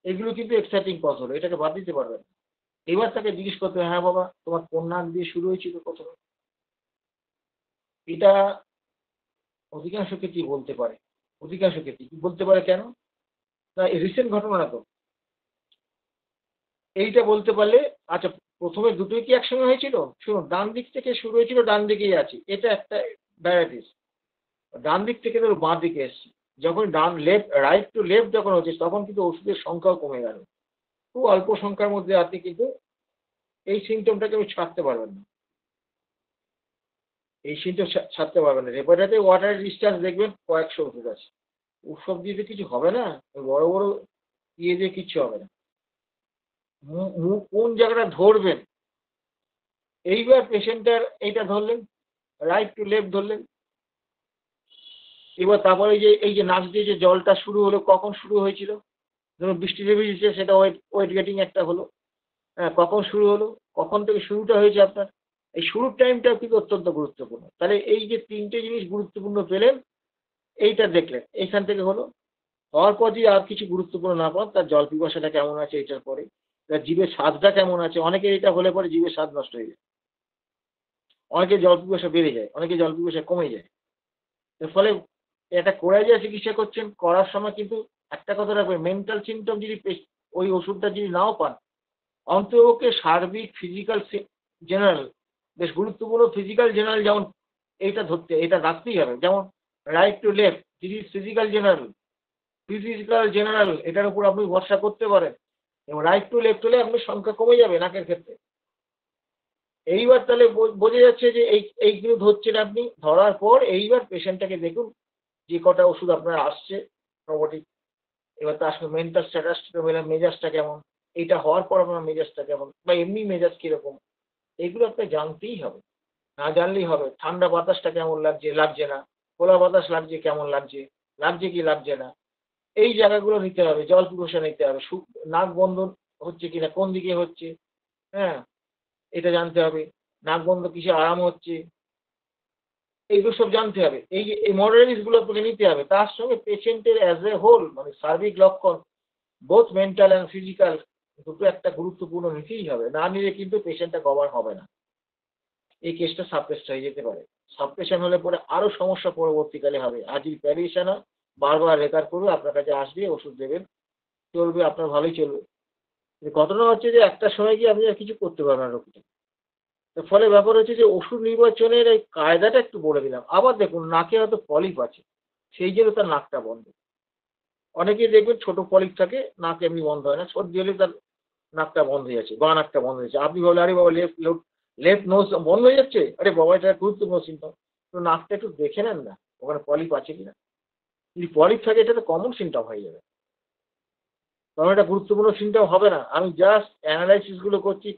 এগুলো কিন্তু এক্সাইটিং কজ হলো, এটাকে বাদ দিতে পারবেন। এবার তাকে জিজ্ঞেস করতে হবে, হ্যাঁ বাবা তোমার কোন নাক দিয়ে শুরু হয়েছিল প্রথমে? এটা অধিকাংশ ক্ষেত্রেই বলতে পারে। অধিকাংশ ক্ষেত্রে কি বলতে পারে কেন? না রিসেন্ট ঘটনা না তো। এইটা বলতে পারলে, আচ্ছা প্রথমে দুটোই কি একসঙ্গে হয়েছিল? শুনুন, ডান দিক থেকে শুরু হয়েছিল, ডান দিকেই আছে, এটা একটা ডায়াবেটিস। ডান দিক থেকে ধরো বাঁ দিকে এসছে, যখন রাইট টু লেফট যখন হচ্ছে, তখন কিন্তু ওষুধের সংখ্যাও কমে গেল। খুব অল্প সংখ্যার মধ্যে আপনি কিন্তু এই সিমটমটাকে ছাড়তে পারবেন না। এই সিমটম ছাড়তে পারবেন না। রেপারেটারি ওয়াটার ডিসচার্জ দেখবেন কয়েকশো ওষুধ আছে, ওসব দিয়ে তো কিছু হবে না, বড় বড় ইয়ে দিয়ে কিচ্ছু হবে না। মুখ কোন জায়গাটা ধরবেন, এইবার পেশেন্টটার এইটা ধরলেন, রাইট টু লেফট ধরলেন। এবার তারপরে এই যে নাক দিয়ে যে জলটা শুরু হলো, কখন শুরু হয়েছিল? ধরুন বৃষ্টিতে ভিজেছে, সেটা ওয়েট গেটিং একটা হলো। হ্যাঁ, কখন শুরু হলো, কখন থেকে শুরুটা হয়েছে আপনার, এই শুরুর টাইমটাও কিন্তু অত্যন্ত গুরুত্বপূর্ণ। তাহলে এই যে তিনটে জিনিস গুরুত্বপূর্ণ পেলেন, এইটা দেখলেন, এইখান থেকে হলো। হওয়ার পর যদি আর কিছু গুরুত্বপূর্ণ না পান, তার জল পিপাসাটা কেমন আছে এটার পরে, তার জিভের স্বাদটা কেমন আছে, অনেকের এটা হলে পরে জিভের স্বাদ নষ্ট হয়ে যায়। অনেকে জল পিপাসা বেড়ে যায়, অনেকে জল পিপাসা কমে যায়। এর ফলে এটা করে যা চিকিৎসা করছেন, করার সময় কিন্তু একটা কথা রাখবেন, মেন্টাল সিমটম যদি ওই ওষুধটা যদি নাও পান, অন্ততপক্ষে সার্বিক ফিজিক্যাল জেনারেল, বেশ গুরুত্বপূর্ণ ফিজিক্যাল জেনারেল, যেমন এইটা ধরতে, এটা রাখতেই হবে। যেমন right to left, this physical general, এটার উপর আপনি ভরসা করতে পারেন। এবং রাইট টু লেফট হলে আপনার সংখ্যা কমে যাবে নাকের ক্ষেত্রে। এইবার তাহলে বোঝা যাচ্ছে যে এইগুলো ধরছেন আপনি। ধরার পর এইবার পেশেন্টটাকে দেখুন যে কটা ওষুধ আপনার আসছে রোবটিক, এবার তার সঙ্গে মেন্টাল স্ট্যাটাসটা মেলার, মেজাজটা কেমন, এইটা হওয়ার পর আপনার মেজাজটা কেমন, বা এমনি মেজাজ কিরকম, এইগুলো আপনাকে জানতেই হবে। না জানলেই হবে। ঠান্ডা বাতাসটা কেমন লাগছে, লাগছে না, খোলা বাতাস লাগছে, কেমন লাগছে, লাগছে কি লাগছে না, এই জায়গাগুলো নিতে হবে। জল পিপাসা নিতে হবে, নাক বন্ধ হচ্ছে কিনা, কোন দিকে হচ্ছে, হ্যাঁ, এটা জানতে হবে। নাক বন্ধ কিসে আরাম হচ্ছে, এইগুলো সব জানতে হবে। এই যে এই মডেলিস গুলো আপনাকে নিতে হবে। তার সঙ্গে পেশেন্টের অ্যাজ এ হোল, মানে সার্বিক লক্ষণ, বোথ মেন্টাল অ্যান্ড ফিজিক্যাল, দুটো একটা গুরুত্বপূর্ণ নিতেই হবে। না নিলে কিন্তু পেশেন্টটা কভার হবে না। এই কেসটা সাবটেস্ট হয়ে যেতে পারে। সাবটেশন হলে পরে আরো সমস্যা পরবর্তীকালে হবে। আজই প্যারিশন হয়, বারবার রেকার করবে, আপনার কাছে আসবে, ওষুধ দেবেন, চলবে, আপনার ভালোই চলবে। ঘটনা হচ্ছে যে একটা সময় গিয়ে আপনি আর কিছু করতে পারবেন না রোগীটা। ফলে ব্যাপার হচ্ছে যে ওষুধ নির্বাচনের এই কায়দাটা একটু বলে দিলাম। আবার দেখুন, নাকে হয়তো পলিপ আছে, সেই জন্য তার নাকটা বন্ধ। অনেকেই দেখবেন ছোট পলিপ থাকে, নাক এমনি বন্ধ হয় না, সর্দি হলে তার নাকটা বন্ধ হয়ে যাচ্ছে, বা নাকটা বন্ধ হয়ে যাচ্ছে। আপনি বলে, আরে বাবা, লেফট নোজ বন্ধ হয়ে যাচ্ছে, আরে বাবা এটা গুরুত্বপূর্ণ সিমটম, তো নাকটা একটু দেখে নেন না ওখানে পলিপ আছে কিনা। যদি পলিপ থাকে এটা তো কমন সিমটম হয়ে যাবে, কারণ এটা গুরুত্বপূর্ণ সিমটম হবে না। আমি জাস্ট অ্যানালাইসিস গুলো করছি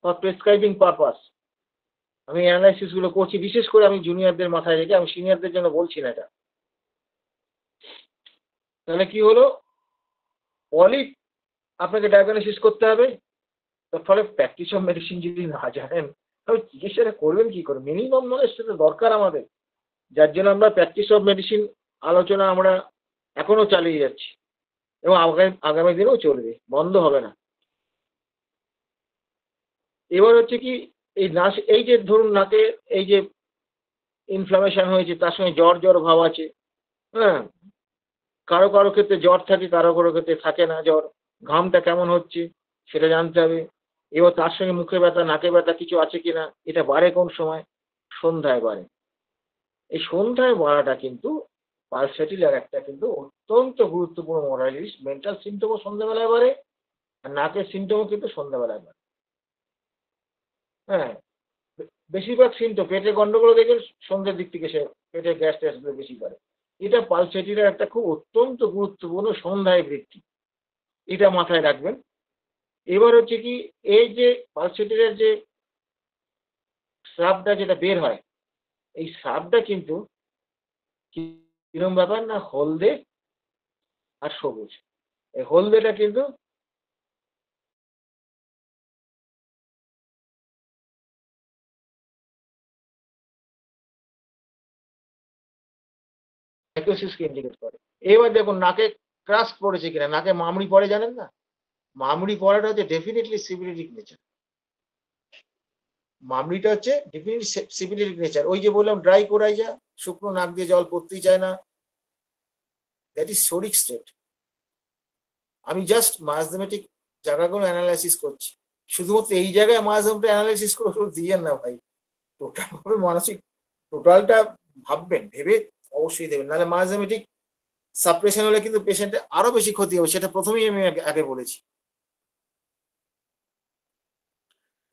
ফর প্রেসক্রাইবিং পারপাস। আমি অ্যানালাইসিস গুলো করছি, বিশেষ করে আমি জুনিয়রদের মাথায় রেখে, আমি সিনিয়রদের জন্য বলছি না এটা। তাহলে কি হলো, পলিপ আপনাকে ডায়াগনোসিস করতে হবে। তার ফলে প্র্যাকটিস অফ মেডিসিন যদি না জানেন, তবে চিকিৎসাটা করবেন কি করে, মিনিমাম নলেজ সেটা দরকার আমাদের। যার জন্য আমরা প্র্যাকটিস অফ মেডিসিন আলোচনা আমরা এখনো চালিয়ে যাচ্ছি, এবং আগামী দিনেও চলবে, বন্ধ হবে না। এবার হচ্ছে কি, এই যে ধরুন নাকে এই যে ইনফ্লামেশন হয়েছে, তার সঙ্গে জ্বর জ্বর ভাব আছে, হ্যাঁ, কারো কারো ক্ষেত্রে জ্বর থাকে, কারো কারো ক্ষেত্রে থাকে না জ্বর, ঘামটা কেমন হচ্ছে সেটা জানতে হবে। এবার তার সঙ্গে মুখে ব্যথা, নাকে ব্যথা কিছু আছে কিনা, এটা বাড়ে কোন সময়, সন্ধ্যায় বাড়ে। এই সন্ধ্যায় বাড়াটা কিন্তু পালসেটিলার একটা কিন্তু অত্যন্ত গুরুত্বপূর্ণ মডালিটিস। মেন্টাল সিমটমও সন্ধ্যাবেলায় বাড়ে, আর নাকের সিমটমও কিন্তু সন্ধ্যাবেলায় বাড়ে। হ্যাঁ, বেশিরভাগ সিমটম, পেটের গন্ডগোল দেখবেন সন্ধ্যের দিক থেকে সে পেটের গ্যাস ট্যাসগুলো বেশি করে। এটা পালসেটিলার একটা খুব অত্যন্ত গুরুত্বপূর্ণ সন্ধ্যায় বৃদ্ধি, এটা মাথায় রাখবেন। এবার হচ্ছে কি, এই যে পালসেটিলার যে স্রাবটা যেটা বের হয়, এই স্রাবটা কিন্তু কিরম ব্যাপার না, হলদে আর সবুজ। এই হলদেটা কিন্তু সাইকোসিসকে ইন্ডিকেট করে। এবার দেখুন নাকে ক্রাস্ট পড়েছে কিনা, নাকে মামড়ি পড়ে, জানেন না, মামড়ি পড়াটা হচ্ছে ডেফিনেটলি সিবিলিটিক নেচার। মামড়িটা হচ্ছে ডেফিনেটলি সিবিলিটিক নেচার। ওই যে বললাম ড্রাই কোরাইজা, শুকনো নাক দিয়ে জল পড়তেই চায় না, দ্যাট ইজ সোরিক স্টেট। আমি জাস্ট মায়াজমেটিক জায়গাগুলো অ্যানালাইসিস করছি, শুধুমাত্র এই জায়গায় মায়াজমটা অ্যানালাইসিস করে দিয়েন না ভাই, টোটাল মানসিক টোটালটা ভাববেন, ভেবে অবশ্যই দেবেন, নাহলে মায়াজমেটিক সাপ্রেশন হলে কিন্তু পেশেন্টের আরো বেশি ক্ষতি হবে, সেটা প্রথমেই আমি আগে বলেছি।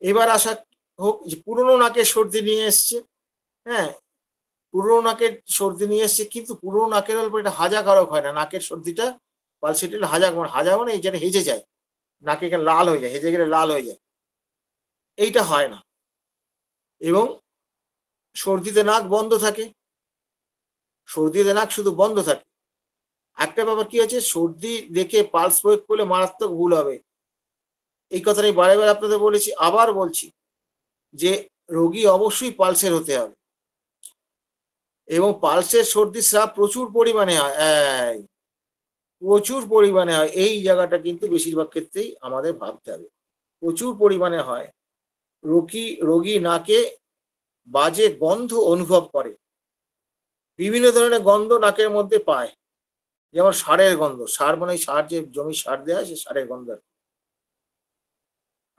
এবার আসা হোক যে পুরোনো নাকের সর্দি নিয়ে এসছে, হ্যাঁ, পুরোনো নাকের সর্দি নিয়ে এসছে, কিন্তু পুরোনো নাকের অল্প এটা হাজাকারক হয় না। নাকের সর্দিটা পালসেটিল হাজা মানে এই যেটা হেজে যায়, নাকে লাল হয়ে যায়, হেজে গেলে লাল হয়ে যায়, এইটা হয় না। এবং সর্দিতে নাক বন্ধ থাকে, সর্দিতে নাক শুধু বন্ধ থাকে। একটা ব্যাপার কি আছে, সর্দি দেখে পালস প্রয়োগ করলে মারাত্মক ভুল হবে। এই কথাটাই বারে বারে আপনাদের বলেছি, আবার বলছি যে রোগী অবশ্যই পালসের হতে হবে, এবং পালসের সর্দি স্রাব প্রচুর পরিমাণে হয়, প্রচুর পরিমাণে হয়। এই জায়গাটা কিন্তু বেশিরভাগ ক্ষেত্রেই আমাদের ভাবতে হবে, প্রচুর পরিমাণে হয়। রোগী নাকে বাজে গন্ধ অনুভব করে। বিভিন্ন ধরনের গন্ধ নাকের মধ্যে পায়, যেমন সারের গন্ধ। সার মানে সার, যে জমি সার দেওয়া হয়, সে সারের গন্ধ।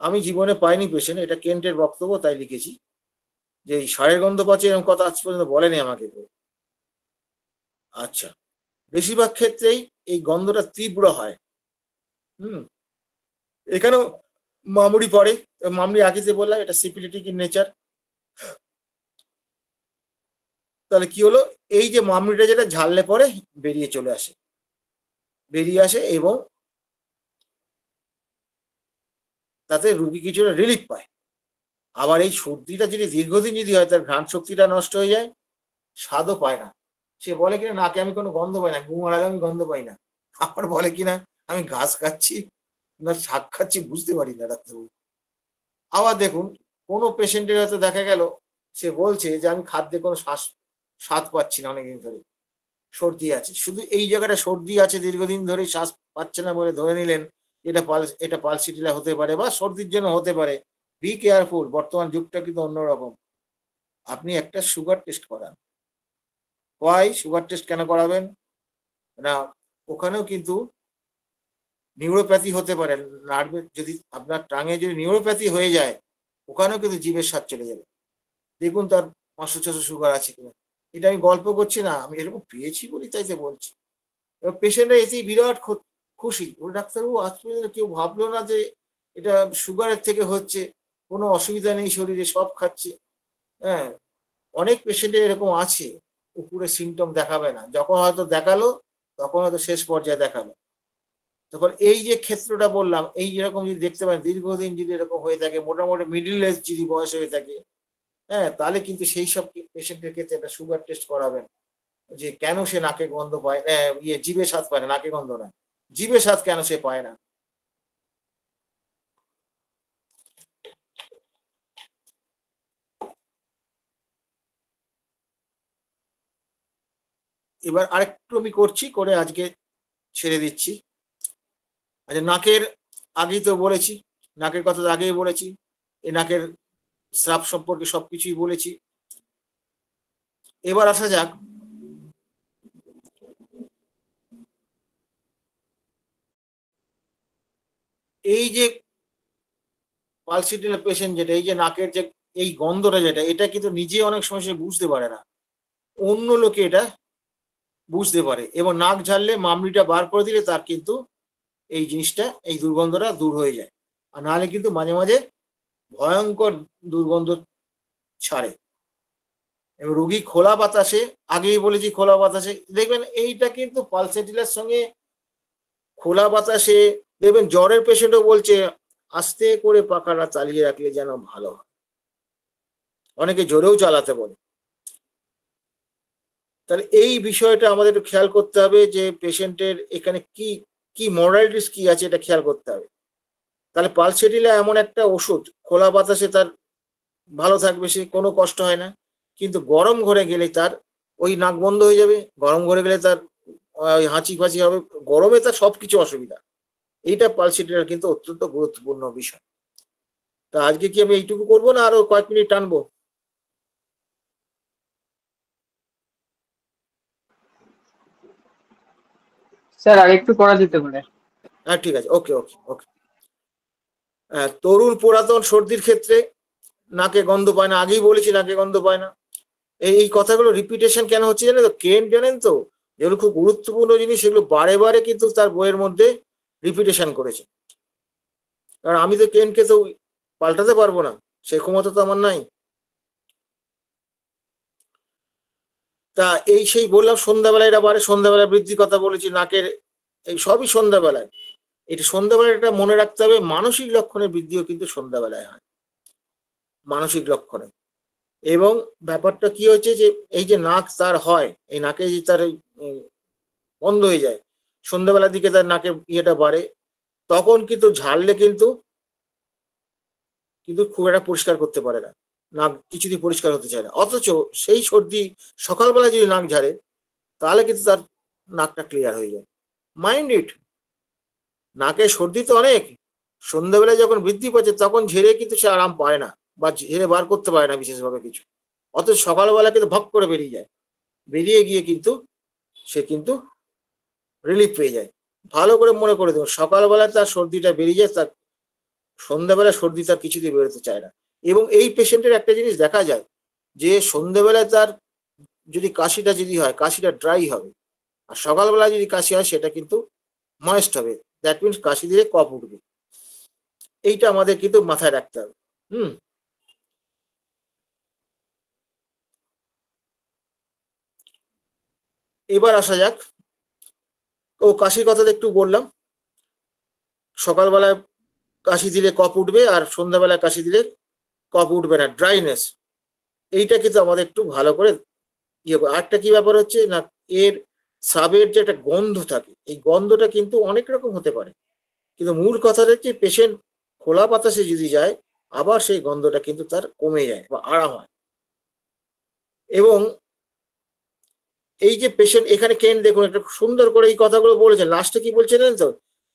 আমি জীবনে পাইনি পেশেন্ট, এটা কেন্টের বক্তব্য, তাই লিখেছি যে এই সারের গন্ধ পাচ্ছে, এরকম কথা আজ পর্যন্ত বলেনি আমাকে কেউ। আচ্ছা, বেশিরভাগ ক্ষেত্রেই এই গন্ধটা তীব্র হয়। এখানেও মামুড়ি পড়ে। মামুড়ি আগে যে বললাম, এটা সিপিলিটিক ইন নেচার। তাহলে কি হলো, এই যে মামুড়িটা যেটা ঝাললে পরে বেরিয়ে চলে আসে, বেরিয়ে আসে এবং তাতে রুগী কিছুটা রিলিফ পায়। আবার এই সর্দিটা যদি দীর্ঘদিন যদি হয়, তার ঘ্রাণ শক্তিটা নষ্ট হয়ে যায়, স্বাদও পায় না। সে বলে কিনা নাকে আমি কোনো গন্ধ পাই না, ঘুমার আগে আমি গন্ধ পাই না। আবার বলে কিনা আমি ঘাস খাচ্ছি না শাক খাচ্ছি বুঝতে পারি না ডাক্তারবাবু। আবার দেখুন, কোনো পেশেন্টের হয়তো দেখা গেল সে বলছে যে আমি খাদ্যে কোনো স্বাদ পাচ্ছি না অনেকদিন ধরে, সর্দি আছে, শুধু এই জায়গাটা সর্দি আছে, দীর্ঘদিন ধরে শ্বাস পাচ্ছে না বলে ধরে নিলেন এটা পালসিটিলা হতে পারে বা সর্দির জন্য হতে পারে। বি কেয়ারফুল, বর্তমান যুগটা কিন্তু অন্যরকম। আপনি একটা সুগার টেস্ট করান। সুগার টেস্ট কেন করাবেন না? ওখানেও কিন্তু নিউরোপ্যাথি হতে পারে। নার্ভের যদি আপনার টাঙে যদি নিউরোপ্যাথি হয়ে যায়, ওখানেও কিন্তু জীবের স্বাদ চলে যাবে। দেখুন তার 500-600 সুগার আছে কিনা। এটা আমি গল্প করছি না, আমি এরকম পেয়েছি বলি তাই যে বলছি। এবার পেশেন্টরা এসেই বিরাট খুশি, ওই ডাক্তারবাবু আজ পর্যন্ত কেউ ভাবলো না যে এটা সুগারের থেকে হচ্ছে, কোনো অসুবিধা নেই শরীরে, সব খাচ্ছে। হ্যাঁ, অনেক পেশেন্টের এরকম আছে, উপরে সিমটম দেখাবে না, যখন হয়তো দেখালো তখন হয়তো শেষ পর্যায়ে দেখালো। তখন এই যে ক্ষেত্রটা বললাম, এই যেরকম যদি দেখতে পারেন দীর্ঘদিন যদি এরকম হয়ে থাকে, মোটামুটি মিডিল এজ যদি বয়স হয়ে থাকে, হ্যাঁ, তাহলে কিন্তু সেই সব পেশেন্টের ক্ষেত্রে একটা সুগার টেস্ট করাবেন, যে কেন সে নাকে গন্ধ পায়, জিভে স্বাদ পায় না, নাকে গন্ধ না, জিভে স্বাদ কেন সে পায় না। এবার আরেকটু আমি করছি, করে আজকে ছেড়ে দিচ্ছি। আচ্ছা, নাকের আগেই তো বলেছি, নাকের কথা তো আগেই বলেছি, এই নাকের স্রাব সম্পর্কে সবকিছুই বলেছি। এবার আসা যাক এই যে পালসিটিলা পেশেন্ট, যেটা এই যে নাকের যে এই গন্ধটা যেটা, এটা কিন্তু নিজে অনেক সময় সে বুঝতে পারে না, অন্য লোকে এটা বুঝতে পারে, এবং নাক ঝাড়লে মামড়িটা বার করে দিলে তার কিন্তু এই জিনিসটা, এই দুর্গন্ধটা দূর হয়ে যায়। আর নাহলে কিন্তু মাঝে মাঝে ভয়ঙ্কর দুর্গন্ধ ছাড়ে। এবং রোগী খোলা বাতাসে, আগেই বলেছি খোলা বাতাসে দেখবেন, এইটা কিন্তু পালসেটিলার সঙ্গে খোলা বাতাসে দেখবেন, জ্বরের পেশেন্টও বলছে আস্তে করে পাখাটা চালিয়ে রাখলে যেন ভালো হয়, অনেকে জোরেও চালাতে বলে। তাহলে এই বিষয়টা আমাদের একটু খেয়াল করতে হবে যে পেশেন্টের এখানে কি কি মডালিটিস কি আছে, এটা খেয়াল করতে হবে। তাহলে পালসেটিলা এমন একটা ওষুধ, খোলা বাতাসে তার ভালো থাকবে, সে কোনো কষ্ট হয় না, কিন্তু গরম ঘরে গেলে তার ওই নাক বন্ধ হয়ে যাবে, গরম ঘরে গেলে তার হাঁচি ফাঁচি হবে, গরমে তার সবকিছু অসুবিধা। এইটা পালসেটিলার কিন্তু অত্যন্ত গুরুত্বপূর্ণ বিষয়। তা আজকে কি আমি এইটুকু করবো না আরো কয়েক মিনিট টানবো? স্যার আর একটু করা যেতে পারে। হ্যাঁ, ঠিক আছে, ওকে ওকে ওকে। তরুণ পুরাতন সর্দির ক্ষেত্রে নাকে গন্ধ পায় না, আগেই বলেছি নাকে গন্ধ পায় না। এই কথাগুলো রিপিটেশন কেন হচ্ছে জানেন তো? কেন জানেন তো, যেগুলো খুব গুরুত্বপূর্ণ জিনিস, সেগুলো বারে বারে কিন্তু তার বইয়ের মধ্যে রিপিটেশন করেছে। কারণ আমি তো কেনকে তো পাল্টাতে পারবো না, সে ক্ষমতা তো আমার নাই। তা এই সেই বললাম সন্ধ্যাবেলায় এটা বারে, সন্ধ্যাবেলায় বৃদ্ধির কথা বলেছি, নাকের এই সবই সন্ধ্যাবেলায়। এটা সন্ধ্যাবেলায় এটা মনে রাখতে হবে, মানসিক লক্ষণের বৃদ্ধিও কিন্তু সন্ধ্যাবেলায় হয়, মানসিক লক্ষণে। এবং ব্যাপারটা কি হচ্ছে যে এই যে নাক তার হয়, এই নাকে যে তার বন্ধ হয়ে যায়, সন্ধ্যাবেলার দিকে তার নাকে ইয়েটা বাড়ে, তখন কিন্তু ঝাড়লে কিন্তু কিন্তু খুব একটা পরিষ্কার করতে পারে না, নাক কিছুতেই পরিষ্কার হতে চায় না। অথচ সেই সর্দি সকালবেলা যদি নাক ঝাড়ে, তাহলে কিন্তু তার নাকটা ক্লিয়ার হয়ে যায়। মাইন্ড ইট, নাকে সর্দি তো অনেক, সন্ধ্যাবেলায় যখন বৃদ্ধি পাচ্ছে তখন ঝেড়ে কিন্তু সে আরাম পায় না, বা ঝেড়ে বার করতে পারে না বিশেষভাবে কিছু। অথচ সকালবেলা কিন্তু ভক করে বেরিয়ে যায়, বেরিয়ে গিয়ে কিন্তু সে কিন্তু রিলিফ পেয়ে যায়। ভালো করে মনে করে দেবো, সকালবেলা তার সর্দিটা বেরিয়ে যায়, তার সন্ধ্যাবেলা সর্দি তার কিছুতেই বেরোতে চায় না। এবং এই পেশেন্টের একটা জিনিস দেখা যায় যে সন্ধ্যাবেলায় তার যদি কাশিটা যদি হয়, কাশিটা ড্রাই হবে, আর সকালবেলা যদি কাশি হয় সেটা কিন্তু ময়েস্ট হবে। দ্যাট মিনস কাশি দিলে কফ উঠবে। এইটা আমাদের কিন্তু মাথায় রাখতে হবে। এবার আসা যাক, কাশির কথা একটু বললাম, সকালবেলায় কাশি দিলে কফ উঠবে আর সন্ধ্যাবেলায় কাশি দিলে কফ উঠবে না, ড্রাইনেস। এইটা কিন্তু আমাদের একটু ভালো করে আরেকটা কি ব্যাপার হচ্ছে না, এর সাবের যে একটা গন্ধ থাকে, এই গন্ধটা কিন্তু অনেক রকম হতে পারে, কিন্তু মূল কথা হচ্ছে পেশেন্ট খোলা বাতাসে যদি যায় আবার সেই গন্ধটা কিন্তু তার কমে যায় বা আরাম হয়। এবং এই যে পেশেন্ট এখানে কেন দেখুন একটা সুন্দর করে এই কথাগুলো বলেছেন, লাস্টে কি বলছেন তো,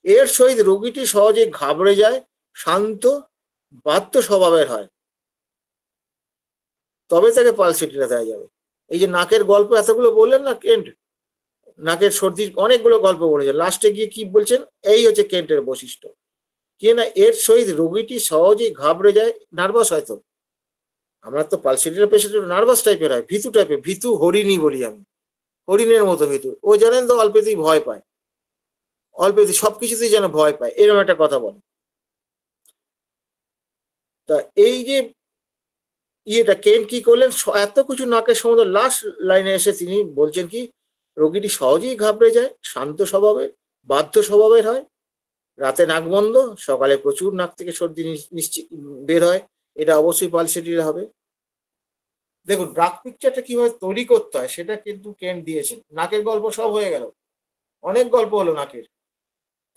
এর সহিত রোগীটি সহজে ঘাবড়ে যায়, শান্ত বাধ্য স্বভাবের হয়, তবে তাকে পালসিটিটা দেওয়া যাবে। এই যে নাকের গল্প এতগুলো বললেন না কেন্ট, নাকের সর্দির অনেকগুলো গল্প বলেছেন, লাস্টে গিয়ে কি বলছেন, এই হচ্ছে কেন্টের বৈশিষ্ট্য কি না, এর সহিত রোগীটি সহজেই ঘাবড়ে যায়, নার্ভাস হয়তো, আমরা তো পালসিটির পেশেন্ট নার্ভাস টাইপের হয়, ভীতু টাইপের, ভীতু হরিণী বলি আমি, হরিণের মতো ভীতু, ও জানেন তো অল্পেতেই ভয় পায়, অল্পেতেই সবকিছুতেই যেন ভয় পায়, এরকম একটা কথা বলে। তা এই যে ইয়েটা কেন কি করলেন, এত কিছু নাকের সমুদ্র লাস্ট লাইনে এসে তিনি বলছেন কি, রোগীটি সহজেই ঘাবড়ে যায়, শান্ত স্বভাবের, বাধ্য স্বভাবের হয়, রাতে নাক বন্ধ, সকালে প্রচুর নাক থেকে সর্দি নিশ্চিত বের হয়, এটা অবশ্যই পালসিটির হবে। দেখুন ড্রাগ পিকচারটা কিভাবে তৈরি করতে হয় সেটা কিন্তু কেন দিয়েছেন। নাকের গল্প সব হয়ে গেল, অনেক গল্প হলো নাকের,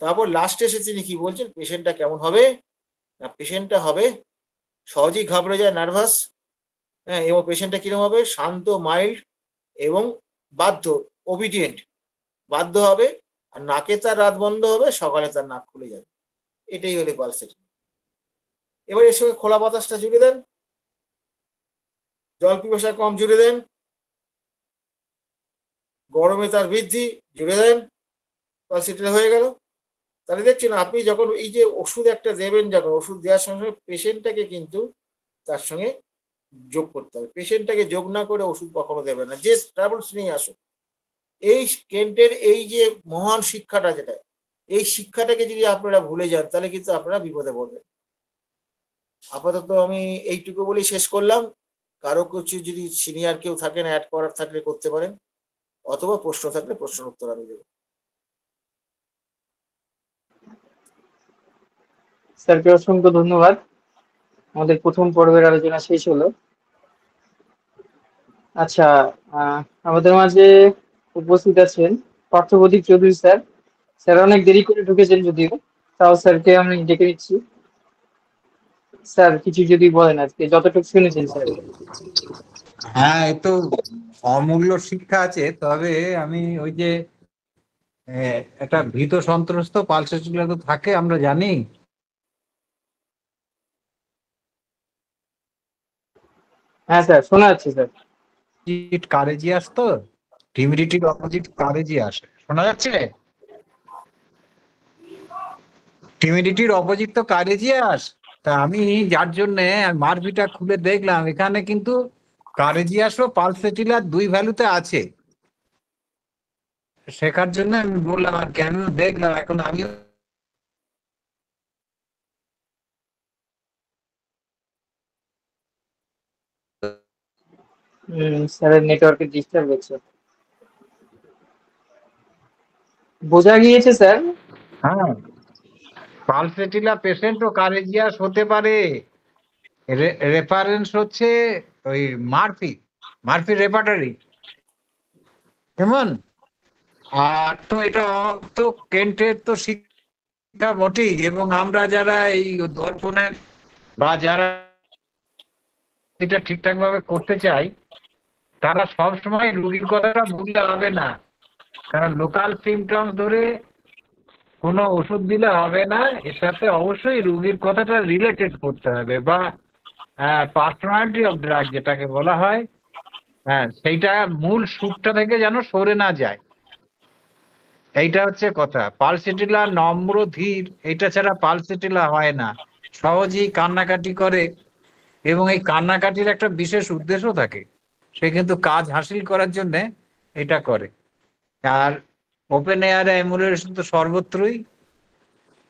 তারপর লাস্টে এসে তিনি কি বলছেন, পেশেন্টটা কেমন হবে না, পেশেন্টটা হবে সহজেই ঘাবড়ে যায়, নার্ভাস, হ্যাঁ, এবং পেশেন্টটা কিরকম হবে, শান্ত, মাইল্ড এবং বাধ্য, ওবিডিয়েন্ট, বাধ্য হবে, আর নাকে তার রাত বন্ধ হবে, সকালে তার নাক খুলে যাবে, এটাই হলো পালসিটি। এবার এর সঙ্গে খোলা বাতাসটা জুড়ে দেন, জল পিপাসা কম জুড়ে দেন, গরমে তার বৃদ্ধি জুড়ে দেন, পালসিটিটা হয়ে গেল। তাহলে দেখছেন আপনি যখন এই যে ওষুধ একটা দেবেন, যখন ওষুধ দেওয়ার সঙ্গে সঙ্গে পেশেন্টটাকে কিন্তু তার সঙ্গে যোগ করতে হবে, পেশেন্টটাকে যোগ না করে ওষুধ কখনো দেবে না, যে ট্রাভেলস নিয়ে আসুন। এই কেন্টের এই যে মহান শিক্ষাটা, যেটা এই শিক্ষাটাকে যদি আপনারা ভুলে যান তাহলে কিন্তু আপনারা বিপদে পড়বেন। আপাতত আমি এইটুকু বলেই শেষ করলাম। কারো কিছু যদি সিনিয়র কেউ থাকেন অ্যাড করার থাকলে করতে পারেন, অথবা প্রশ্ন থাকলে প্রশ্নের উত্তর আমি দেবো। স্যারকে অসংখ্য ধন্যবাদ। আমাদের প্রথম পর্বের আলোচনা শেষ হলো। আচ্ছা, আমাদের মাঝে উপস্থিত আছেন পার্থপ্রদীপ চৌধুরী স্যার। স্যার অনেক দেরি করে ঢুকেছেন যদিও, তাও স্যারকে আমি ডেকে নিচ্ছি। স্যার কিছু যদি বলেন, আজকে যতটুকু শুনেছেন স্যার। হ্যাঁ, এ তো অমূল্য শিক্ষা আছে। তবে আমি ওই যে একটা ভীত সন্ত্রস্ত পালসেসগুলো তো থাকে, আমরা জানি। হ্যাঁ স্যার, শোনা যাচ্ছে স্যার। কারেজিয়াস তো, টিমিডিটির অপোজিট কারেজিয়াস, শোনা যাচ্ছে? টিমিডিটির অপোজিট তো কারেজিয়াস। তা আমি যার জন্য মারভিটা খুলে দেখলাম, এখানে কিন্তু কারেজিয়াস ও পালসেটিলার দুই ভ্যালুতে আছে। শেখার জন্য আমি বললাম, আর কেন দেখলাম, এখন আমি স্যারের নেটওয়ার্কের ডিস্টার্ব হচ্ছে, বোঝা গিয়েছে স্যার। হ্যাঁ, পালসেটিলা পেশেন্ট ও কারেজিয়াস হতে পারে। রেফারেন্স হচ্ছে ওই মার্ফি রেপার্টারি, কেমন? আর তো এটা তো কেন্টের তো শিক্ষা বটেই, এবং আমরা যারা এই দর্পণের বা যারা এটা ঠিকঠাক ভাবে করতে চাই, তারা সবসময় রুগীর কথাটা ভুললে হবে না। কারণ লোকাল সিমটমস ধরে কোনো ওষুধ দিলে হবে না, এর সাথে অবশ্যই রুগীর কথাটা রিলেটেড করতে হবে, বা পার্সোনালিটি অফ ড্রাগ যেটাকে বলা হয়, হ্যাঁ, সেইটা মূল সুরটা থেকে যেন সরে না যায়, এইটা হচ্ছে কথা। পালসিটিলা নম্র ধীর, এটা ছাড়া পালসিটিলা হয় না। সহজেই কান্নাকাটি করে, এবং এই কান্নাকাটির একটা বিশেষ উদ্দেশ্য থাকে, সে কিন্তু কাজ হাসিল করার জন্য এটা করে। আর ওপেন এয়ারে এমুলেশন তো সর্বত্রই,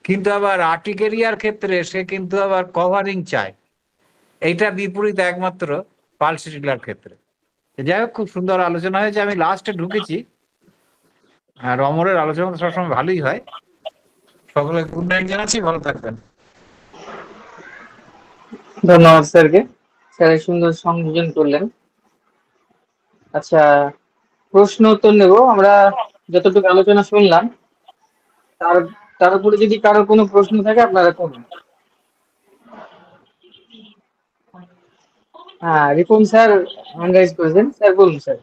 কিন্তু আবার আর্টিকেরিয়ার ক্ষেত্রে সে কিন্তু আবার কভারিং চায়, এইটা বিপরীত একমাত্র পালসিটিলার ক্ষেত্রে। যাই হোক, খুব সুন্দর আলোচনা হয়েছে। আমি লাস্টে ঢুকেছি, আর অমরের আলোচনা সবসময় ভালোই হয়। সকলে গুড নাইট জানাচ্ছি, ভালো থাকবেন। ধন্যবাদ স্যারকে, স্যার সুন্দর সংযোজন করলেন। আচ্ছা, প্রশ্ন উত্তর নেব আমরা, যতটুকু আলোচনা শুনলাম তার তার উপরে যদি কারো কোনো প্রশ্ন থাকে আপনারা করুন। হ্যাঁ, রিপন স্যার হ্যান্ড রাইজ করেছেন, স্যার বলুন স্যার।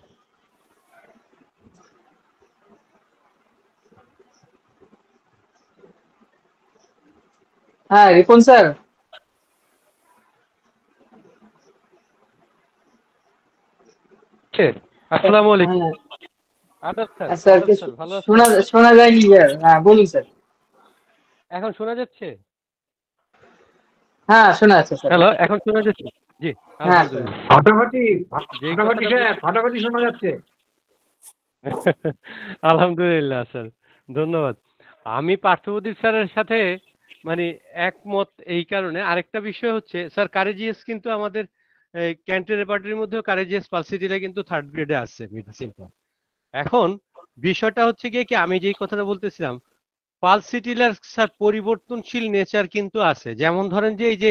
হ্যাঁ রিপন স্যার। আসসালামু আলাইকুম। হ্যাঁ আদাব স্যার, স্যারকে স্যার ভালো আছেন? শোনা শোনা যায়নি স্যার, হ্যাঁ বলুন স্যার। এখন শোনা যাচ্ছে? হ্যাঁ শোনা যাচ্ছে স্যার। হ্যালো, এখন শোনা যাচ্ছে? জি, হ্যাঁ স্যার। আলহামদুলিল্লাহ। ফাটাফাটি, যেই ফাটাফাটি কথাটা স্যার, ফাটাফাটি শোনা যাচ্ছে। আলহামদুলিল্লাহ স্যার, ধন্যবাদ। আমি পার্থপ্রদীপ স্যারের সাথে মানে একমত এই কারণে। আরেকটা বিষয় হচ্ছে স্যার, কারেজিয়াস কিন্তু আমাদের ক্যান্টের রেপার্টরির মধ্যেও কারেজিয়াস পালসিটিরা কিন্তু থার্ড গ্রেডে আছে মেডিসিনটা। এখন বিষয়টা হচ্ছে গিয়ে কি, আমি যেই কথাটা বলতেছিলাম, পালসিটিলার স্যার পরিবর্তনশীল নেচার কিন্তু আছে। যেমন ধরেন যে এই যে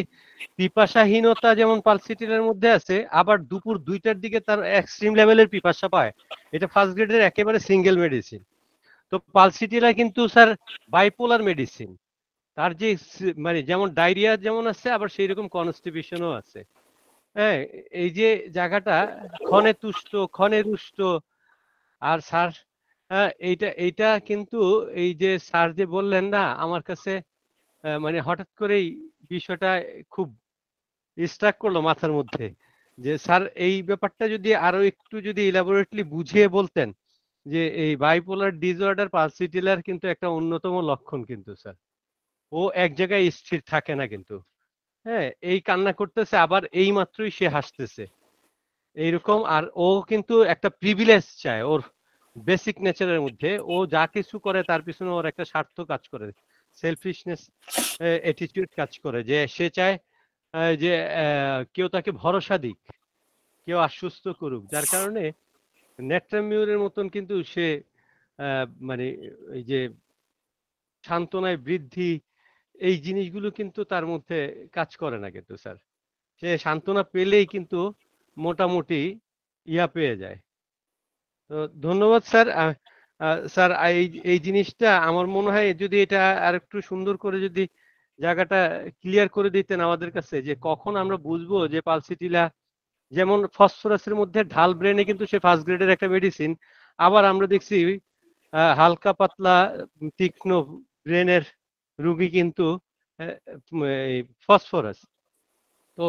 পিপাসাহীনতা যেমন পালসিটিলার মধ্যে আছে, আবার দুপুর 2টার দিকে তার এক্সট্রিম লেভেলের পিপাসা পায়, এটা ফার্স্ট গ্রেডের একেবারে সিঙ্গেল মেডিসিন। তো পালসিটিলা কিন্তু স্যার বাইপোলার মেডিসিন। তার যে মানে যেমন ডায়রিয়া যেমন আছে, আবার সেই রকম কনস্টিপেশনও আছে। হ্যাঁ, এই যে জায়গাটা ক্ষণে তুষ্ট ক্ষণে রুষ্ট। আর স্যার, এইটা এইটা কিন্তু এই যে স্যার যে বললেন না, আমার কাছে মানে হঠাৎ করেই বিষয়টা খুব স্ট্রাক করলো মাথার মধ্যে, যে স্যার এই ব্যাপারটা যদি আরো একটু যদি ইলাবোরেটলি বুঝিয়ে বলতেন, যে এই বাইপোলার ডিসঅর্ডার পালসিটিলার কিন্তু একটা অন্যতম লক্ষণ কিন্তু স্যার। ও এক জায়গায় স্থির থাকে না কিন্তু। হ্যাঁ, এই কান্না করতেছে, আবার এই মাত্রই সে হাসতেছে, এইরকম। আর ও কিন্তু একটা প্রিভিলেজ চায়, ওর বেসিক নেচারের মধ্যে ও যা কিছু করে তার পিছনে ওর একটা স্বার্থ কাজ করে, সেলফিশনেস অ্যাটিটিউড কাজ করে, যে সে চায় যে কেউ তাকে ভরসা দিক, কেউ আশ্বস্ত করুক। যার কারণে নেট্রামিউরের মতন কিন্তু সে মানে এই যে সান্ত্বনায় বৃদ্ধি, এই জিনিসগুলো কিন্তু তার মধ্যে কাজ করে না কিন্তু স্যার। সে সান্ত্বনা পেলেই কিন্তু মোটামুটি ইয়া পেয়ে যায়। তো ধন্যবাদ স্যার। স্যার, এই এই জিনিসটা আমার মনে হয় যদি এটা আর একটু সুন্দর করে যদি জায়গাটা ক্লিয়ার করে দিতেন আমাদের কাছে, যে কখন আমরা বুঝবো যে পালসিটিলা, যেমন ফসফরাসের মধ্যে ঢাল ব্রেনে কিন্তু সে ফার্স্ট গ্রেডের একটা মেডিসিন, আবার আমরা দেখছি হালকা পাতলা তীক্ষ্ণ ব্রেনের রুগী কিন্তু ফসফরাস। তো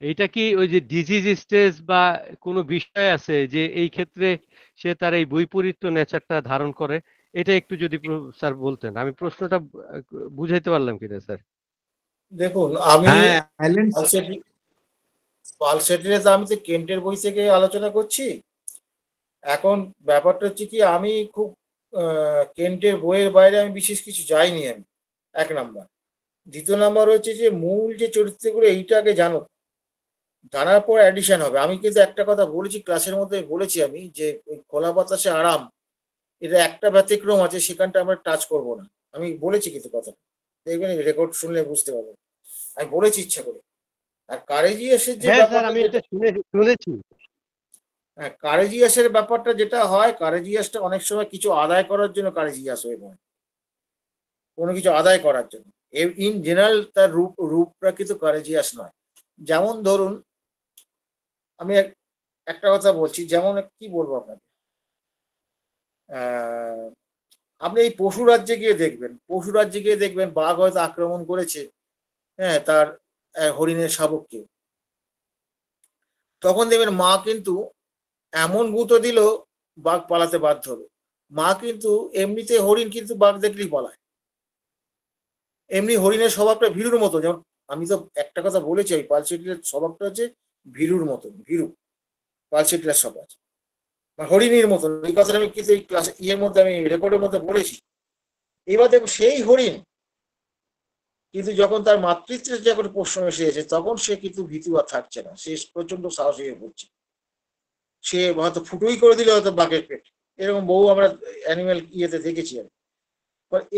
এইটা কি ওই যে ডিজিজ স্টেজ বা কোনো বিষয় আছে যে এই ক্ষেত্রে সে তার এই বৈপরীত্য নেচারটা ধারণ করে? এটা একটু যদি স্যার বলতেন, আমি প্রশ্নটা বুঝাইতে পারলাম কিনা স্যার। দেখুন, আমি হ্যাঁ, অ্যালেন, পালসেটিরে তো আমি তো কেন্টের বই থেকে আলোচনা করছি। এখন ব্যাপারটা হচ্ছে কি, আমি খুব কেন্টের বইয়ের বাইরে আমি বিশেষ কিছু যাইনি আমি, এক নাম্বার। দ্বিতীয় নাম্বার হচ্ছে যে মূল যে চরিত্রগুলো এইটা আগে জানো, জানার পর অ্যাডিশন হবে। আমি কিন্তু একটা কথা বলেছি ক্লাসের মধ্যে, বলেছি আমি যে ওই খোলা বাতাসে আরাম, এটা একটা ব্যতিক্রম আছে, সেখানটা আমরা টাচ করব না। আমি বলেছি কিন্তু কথা, দেখবেন রেকর্ড শুনলে বুঝতে পারবেন, আমি বলেছি ইচ্ছা করে। আর কারেজিয়াসের যে হ্যাঁ স্যার, ব্যাপারটা আমি যেটা, এটা শুনেছি। হ্যাঁ, কারেজিয়াসের ব্যাপারটা যেটা হয়, কারেজিয়াসটা অনেক সময় কিছু আদায় করার জন্য কারেজিয়াস হয়ে পড়ে, কোনো কিছু আদায় করার জন্য। ইন জেনারেল তার রূপটা কিন্তু কারেজিয়াস নয়। যেমন ধরুন, আমি একটা কথা বলছি, যেমন কি বলবো আপনাকে, আহ, আপনি এই পশু রাজ্যে গিয়ে দেখবেন, পশু রাজ্যে গিয়ে দেখবেন বাঘ হয়তো আক্রমণ করেছে, হ্যাঁ, তার হরিণের শাবককে, তখন দেখবেন মা কিন্তু এমন গুঁতো দিল বাঘ পালাতে বাধ্য হবে। মা কিন্তু এমনিতে হরিণ কিন্তু বাঘ দেখলেই পালায়। এমনি হরিণের স্বভাবটা ভীরুর মতো, যেমন আমি তো একটা কথা বলেছি, ওই পালসেটির স্বভাবটা হচ্ছে ভীরুর মতো, ভীরু পালসেটির স্বভাব বা হরিণীর মতো। এই কথাটা আমি কিন্তু এই ক্লাস ইয়ের মধ্যে আমি রেকর্ডের মধ্যে বলেছি। এবার দেখো সেই হরিণ কিন্তু যখন তার মাতৃত্বের যখন প্রশ্ন এসেছে তখন সে কিন্তু ভীতু আর থাকছে না, সে প্রচন্ড সাহসী হয়ে পড়ছে। সে হয়তো ফুটুই করে দিলে হয়তো বাঘের পেট, এরকম বহু আমরা অ্যানিমেল ইয়েতে দেখেছি আমি।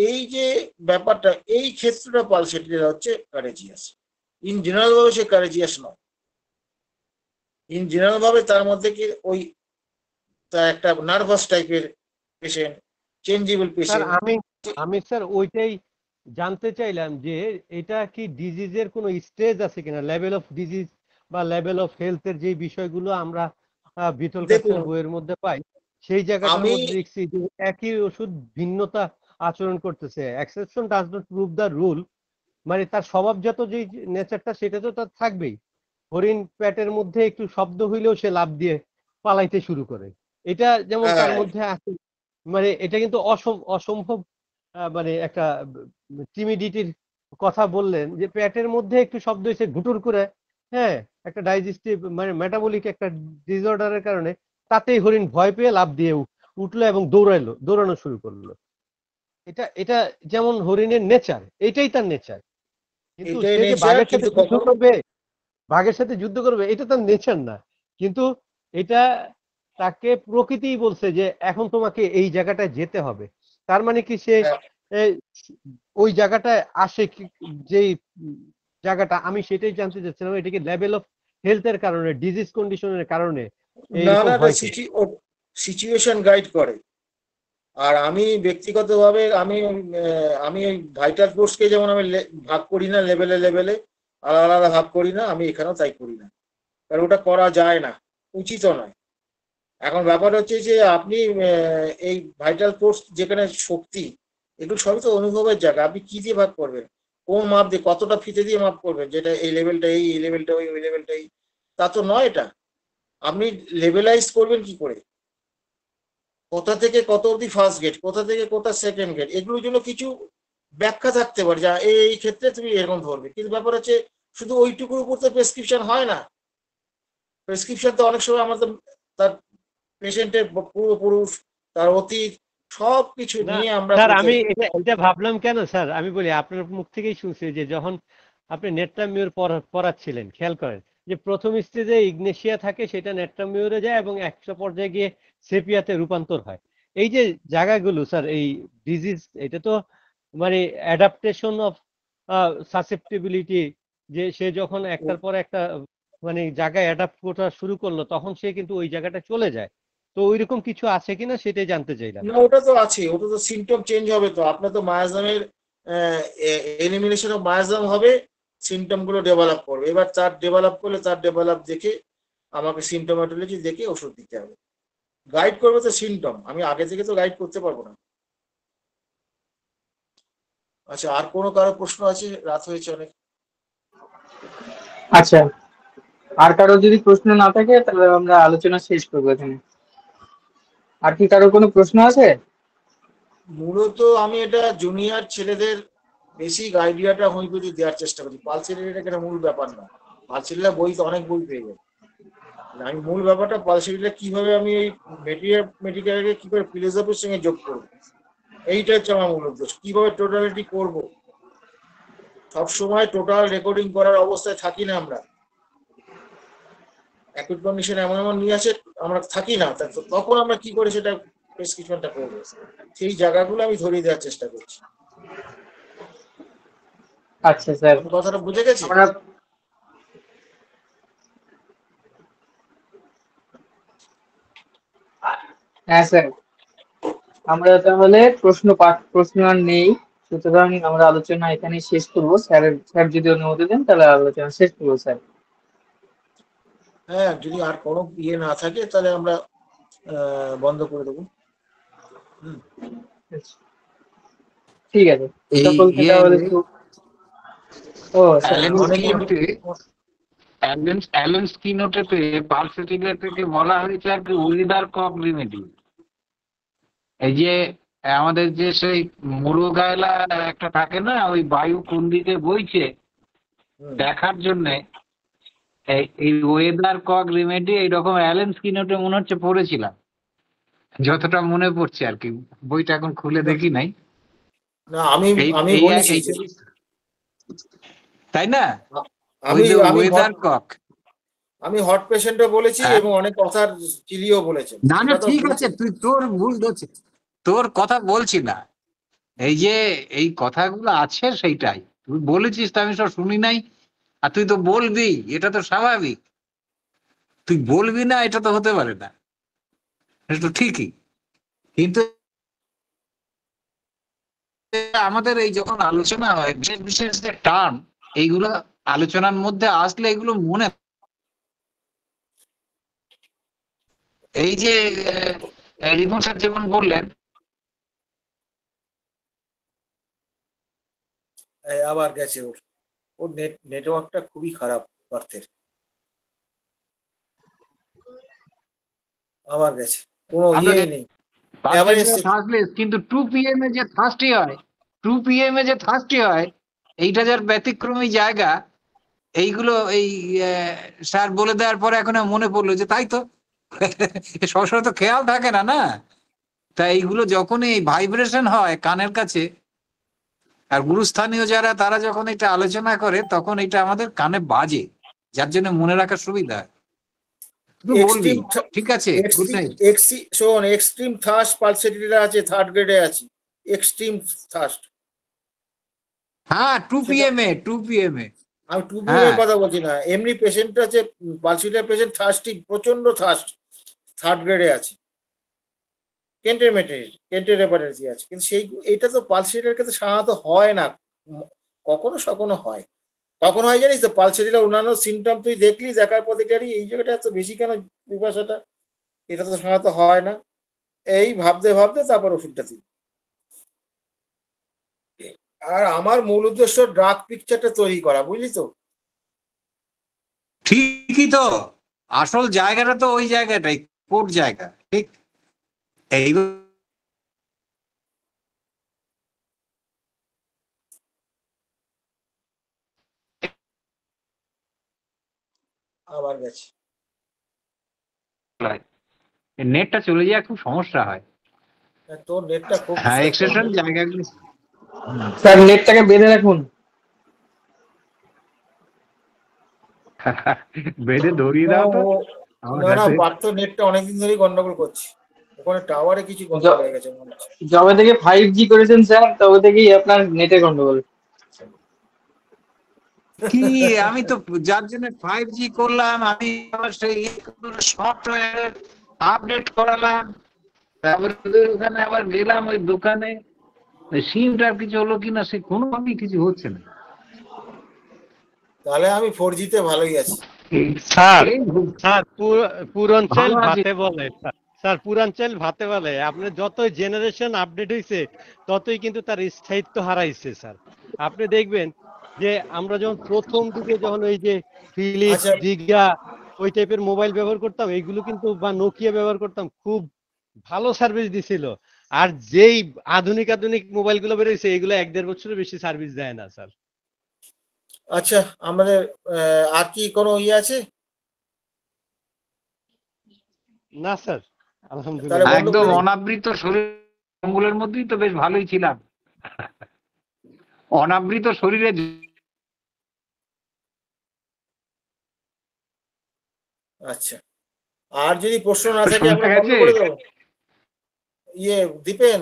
এই যে ব্যাপারটা, এই ক্ষেত্রটা পালসেটিরা হচ্ছে কারেজিয়াস। ইন জেনারেল ভাবে সে কারেজিয়াস নয়। ইন জেনারেল ভাবে তার মধ্যে কি ওই তার একটা নার্ভাস টাইপের পেশেন্ট, চেঞ্জেবল স্যার পেশেন্ট। আমি স্যার ওইটাই জানতে চাইলাম যে এটা কি ডিজিজের কোনো স্টেজ আছে কিনা, লেভেল অফ ডিজিজ বা লেভেল অফ হেলথের যে বিষয়গুলো আমরা বিটল দেখুন কাছের বইয়ের মধ্যে পাই, সেই জায়গাটার আমি মধ্যে দেখছি যে একই ওষুধ ভিন্নতা আচরণ করতেছে। Exception does not prove the rule. মানে তার স্বভাবজাত যে নেচারটা সেটা তো তার থাকবেই। হরিণ পেটের মধ্যে একটু শব্দ হইলেও সে লাফ দিয়ে পালাইতে শুরু করে, এটা যেমন তার হ্যাঁ, মধ্যে আছে। মানে এটা কিন্তু অসম্ভব মানে একটা টিমিডিটির কথা বললেন যে পেটের মধ্যে একটু শব্দ হয়েছে ঘুটুর করে, হ্যাঁ, একটা ডাইজেস্টিভ মানে মেটাবলিক একটা ডিসঅর্ডারের কারণে, তাতেই হরিণ ভয় পেয়ে লাফ দিয়ে উঠলো এবং দৌড়ানো শুরু করলো। এটা এটা যেমন হরিণের নেচার, এটাই তার নেচার। কিন্তু এটাই সে যে নেচার, বাঘের সাথে কিন্তু যুদ্ধ কখন করবে, বাঘের সাথে যুদ্ধ করবে এটা তার নেচার না। কিন্তু এটা তাকে প্রকৃতিই বলছে যে এখন তোমাকে এই জায়গাটায় যেতে হবে। তার মানে কি সে এ, ওই জায়গাটায় আসে যেই জায়গাটা, আমি সেটাই জানতে চাচ্ছিলাম, এটা কি লেভেল অফ হেলথের কারণে, ডিজিজ কন্ডিশনের কারণে না এইরকম না হয় কি? সিচুয়েশন গাইড করে। আর আমি ব্যক্তিগতভাবে আমি ওই ভাইটাল ফোর্সকে যেমন আমি ভাগ করি না লেভেলে লেভেলে, আলাদা আলাদা ভাগ করি না, আমি এখানেও তাই করি না। কারণ ওটা করা যায় না, উচিতও নয়। এখন ব্যাপার হচ্ছে যে আপনি এই ভাইটাল ফোর্স যেখানে শক্তি, এগুলো সবই তো অনুভবের জায়গা। আপনি কি দিয়ে ভাগ করবেন, কোন মাপ দিয়ে, কতটা ফিতে দিয়ে মাপ করবেন, যেটা এই লেভেলটা এই লেভেলটা ওই লেভেলটা এই, তা তো নয় এটা। আপনি লেভেলাইজ করবেন কি করে, কোথা থেকে কত অবধি ফার্স্ট গেট, কোথা থেকে কোথা সেকেন্ড গেট, এগুলোর জন্য কিছু ব্যাখ্যা থাকতে পারে, যা এই ক্ষেত্রে তুমি এরকম ধরবে। কিন্তু ব্যাপার হচ্ছে শুধু ওইটুকুর উপর তো প্রেসক্রিপশন হয় না। প্রেসক্রিপশন তো অনেক সময় আমাদের তার পেশেন্টের পূর্বপুরুষ, তার অতীত, সব কিছু না নিয়ে আমরা স্যার, করতে। আমি এটা এটা ভাবলাম কেন স্যার, আমি বলি আপনার মুখ থেকেই শুনছি যে যখন আপনি নেট্রামিওর পড়াচ্ছিলেন, খেয়াল করেন যে প্রথম স্টেজে ইগনেশিয়া থাকে, সেটা নেট্রামিওরে যায় এবং একটা পর্যায়ে গিয়ে সেপিয়াতে রূপান্তর হয়। এই যে জায়গাগুলো স্যার, এই ডিজিজ, এটা তো মানে অ্যাডাপ্টেশন অফ সাসেপ্টিবিলিটি, যে সে যখন একটার পর একটা মানে জায়গায় অ্যাডাপ্ট করা শুরু করলো তখন সে কিন্তু ওই জায়গাটা চলে যায়। তো ওইরকম কিছু আছে কিনা সেটাই জানতে চাইলাম। না ওটা তো আছে, ওটা তো সিমটম চেঞ্জ হবে। তো আপনার তো মায়াজামের এলিমিনেশন অফ মায়াজাম হবে, সিমটম গুলো ডেভেলপ করবে। এবার তার ডেভেলপ করলে তার ডেভেলপ দেখে আমাকে সিমটোম্যাটোলজি দেখে ওষুধ দিতে হবে। গাইড করবে তো সিমটম, আমি আগে থেকে তো গাইড করতে পারবো না। আচ্ছা, আর কোনো কারো প্রশ্ন আছে? রাত হয়েছে অনেক। আচ্ছা, আর কারো যদি প্রশ্ন না থাকে তাহলে আমরা আলোচনা শেষ করবো এখানে। আর কি কারো কোনো প্রশ্ন আছে? মূলত আমি এটা জুনিয়র ছেলেদের বেসিক আইডিয়াটা হোমিওপ্যাথি দেওয়ার চেষ্টা করি। পালসেরিয়ার এটা মূল ব্যাপার না। পালসেরিয়া বই তো অনেক বই পেয়ে যাবে। আমি মূল ব্যাপারটা পালসেরিয়া কিভাবে আমি এই মেডিকেলকে কি করে ফিলোসফির সঙ্গে যোগ করবো, এইটা হচ্ছে আমার মূল উদ্দেশ্য। কিভাবে টোটালিটি করবো। সবসময় টোটাল রেকর্ডিং করার অবস্থায় থাকি না আমরা। অ্যাকুট কন্ডিশন এমন এমন নিয়ে আসে, আমরা থাকি না, তখন আমরা কি করে সেটা প্রেসক্রিপশনটা করবো, সেই জায়গাগুলো আমি ধরিয়ে দেওয়ার চেষ্টা করছি। আচ্ছা স্যার, আমি কথাটা বুঝে গেছি। আমরা হ্যাঁ স্যার, আমরা তাহলে প্রশ্ন আর নেই, সুতরাং আমরা আলোচনা এখানেই শেষ করবো। স্যার যদি অনুমতি দেন তাহলে আলোচনা শেষ করবো স্যার। হ্যাঁ, যদি আর কোনো ইয়ে না থাকে তাহলে আমরা বন্ধ করে দেবো। ঠিক আছে, এই সকলকে তাহলে ও স্যার অনেকেই অ্যালিনস্টিনটি অ্যালেন স্কিনোটেতে পালসেটিকে বলা হয়েছে আর কি উইদার কক রিমেডি। এই যে আমাদের যে সেই মুরুগায়লা একটা থাকে না, ওই বায়ু কোন দিকে বইছে দেখার জন্যে এই ওয়েদার কক রেমেডি এইরকম অ্যালেন স্কিনোটে মনে হচ্ছে পড়েছিলাম, যতটা মনে পড়ছে আর কি, বইটা এখন খুলে দেখি নাই। না আমি আমি এই বলেছি যে তাই না, আমি আমি ওয়েদার কক। আমি হট পেশেন্টও বলেছি এবং অনেক কথার চিলিও বলেছেন। না না ঠিক আছে, তুই তোর ভুল ধরছিস, তোর কথা বলছি না, এই যে এই কথাগুলো আছে সেইটাই তুই বলেছিস, তা আমি সব শুনি নাই। আর তুই তো বলবি, এটা তো স্বাভাবিক, তুই বলবি না এটা তো হতে পারে না, এটা তো ঠিকই। কিন্তু আমাদের এই যখন আলোচনা হয় বিশেষ বিশেষ যে টার্ম, এইগুলো আলোচনার মধ্যে আসলে এগুলো মনে, এই যে রিপন স্যার যেমন বললেন, আবার গেছে ওর ওর নেটওয়ার্কটা খুবই খারাপ পার্থের, আবার গেছে, কোনো ইয়ে নেই। কিন্তু 2 PM এ যে থার্স্টি হয়, 2 PM এ যে থার্স্টি হয়, এইটা যার ব্যতিক্রমী জায়গা, এইগুলো এই স্যার বলে দেওয়ার পরে এখন মনে পড়লো যে তাই তো সবসময় তো খেয়াল থাকে না না, তাই এইগুলো যখন এই ভাইব্রেশন হয় কানের কাছে, আর গুরুস্থানীয় যারা তারা যখন এটা আলোচনা করে তখন এটা আমাদের কানে বাজে, যার জন্য মনে রাখার সুবিধা হয়। বলবি ঠিক আছে, গুড নাইট। শোন, এক্সট্রিম থার্স্ট পালসেটিটা আছে, 3rd গ্রেডে আছে এক্সট্রিম থার্স্ট। হ্যাঁ 2 PM এ, 2 PM এ আমি 2 PM এর কথা বলছি না, এমনি পেশেন্ট আছে পালসেটির পেশেন্ট থার্স্টি, প্রচন্ড থার্স্ট, 3rd গ্রেডে আছে, কেন্টের রেপারেন্সি আছে, কিন্তু সেই এটা তো পালসেটির ক্ষেত্রে সাধারণত হয় না, কখনো হয়। কখন হয় জানিস তো, পালসেটির অন্যান্য সিমটম তুই দেখলি, দেখার পর দেখলি এই জায়গাটা এত বেশি কেন বিপাশাটা, এটা তো সাধারণত হয় না। এই ভাবতে ভাবতে তারপর ওষুধটা দিই। আর আমার মূল উদ্দেশ্য ড্রাগ পিকচারটা তৈরি করা, বুঝলি তো। ঠিকই তো, আসল জায়গাটা তো ওই জায়গাটাই, কোর জায়গা, ঠিক। এই আবার গেছে, নেটটা চলে যায়, খুব সমস্যা হয়। তোর নেটটা খুব হ্যাঁ এক্সেশন জায়গাগুলো স্যার নেটটাকে বেঁধে রাখুন। বেঁধে ধরিয়ে দাও তো। না পার্থ নেটটা অনেকদিন ধরেই গন্ডগোল করছে, ওখানে টাওয়ারে কিছু গন্ডগোল হয়ে গেছে মনে হচ্ছে। যবে থেকে 5G করেছেন স্যার তবে থেকেই আপনার নেটে গন্ডগোল। কি আমি তো যার জন্য 5G করলাম, আমি আবার সেই সফটওয়্যার আপডেট করালাম, তারপরে ওখানে আবার গেলাম ওই দোকানে, সিমটার কিছু হলো কিনা সে কোনোভাবেই কিছু হচ্ছে না। তাহলে আমি 4G তে ভালোই আছি। স্যার পুরাঞ্চল ভাতে বলে, স্যার পুরাঞ্চল ভাতে বলে, আপনার যতই জেনারেশন আপডেট হয়েছে ততই কিন্তু তার স্থায়িত্ব হারাইছে স্যার। আপনি দেখবেন যে আমরা যখন প্রথম দিকে যখন ওই যে ফিলিপস জিগা ওই টাইপের মোবাইল ব্যবহার করতাম, এইগুলো কিন্তু বা নোকিয়া ব্যবহার করতাম, খুব ভালো সার্ভিস দিছিল। আর যেই আধুনিক মোবাইলগুলো বেরিয়েছে এগুলো 1-1.5 বছরের বেশি সার্ভিস দেয় না স্যার। আচ্ছা, আমাদের আর কি কোনো ইয়ে আছে? না স্যার, আলহামদুলিল্লাহ একদম অনাবৃত শরীর মঙ্গলের মধ্যেই তো বেশ ভালোই ছিলাম, অনাবৃত শরীরে। আচ্ছা, আর যদি প্রশ্ন না থাকে আমরা বন্ধ করে দেবো। ইয়ে দীপেন,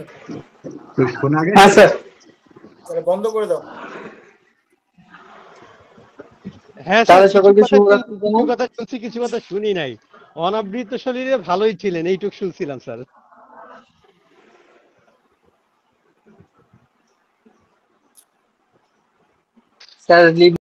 হ্যাঁ স্যার, তাহলে বন্ধ করে দাও। হ্যাঁ স্যার, কিছু কথা শুনছি, কিছু কথা শুনি নাই। অনাবৃত শরীরে ভালোই ছিলেন এইটুক শুনছিলাম স্যার। স্যার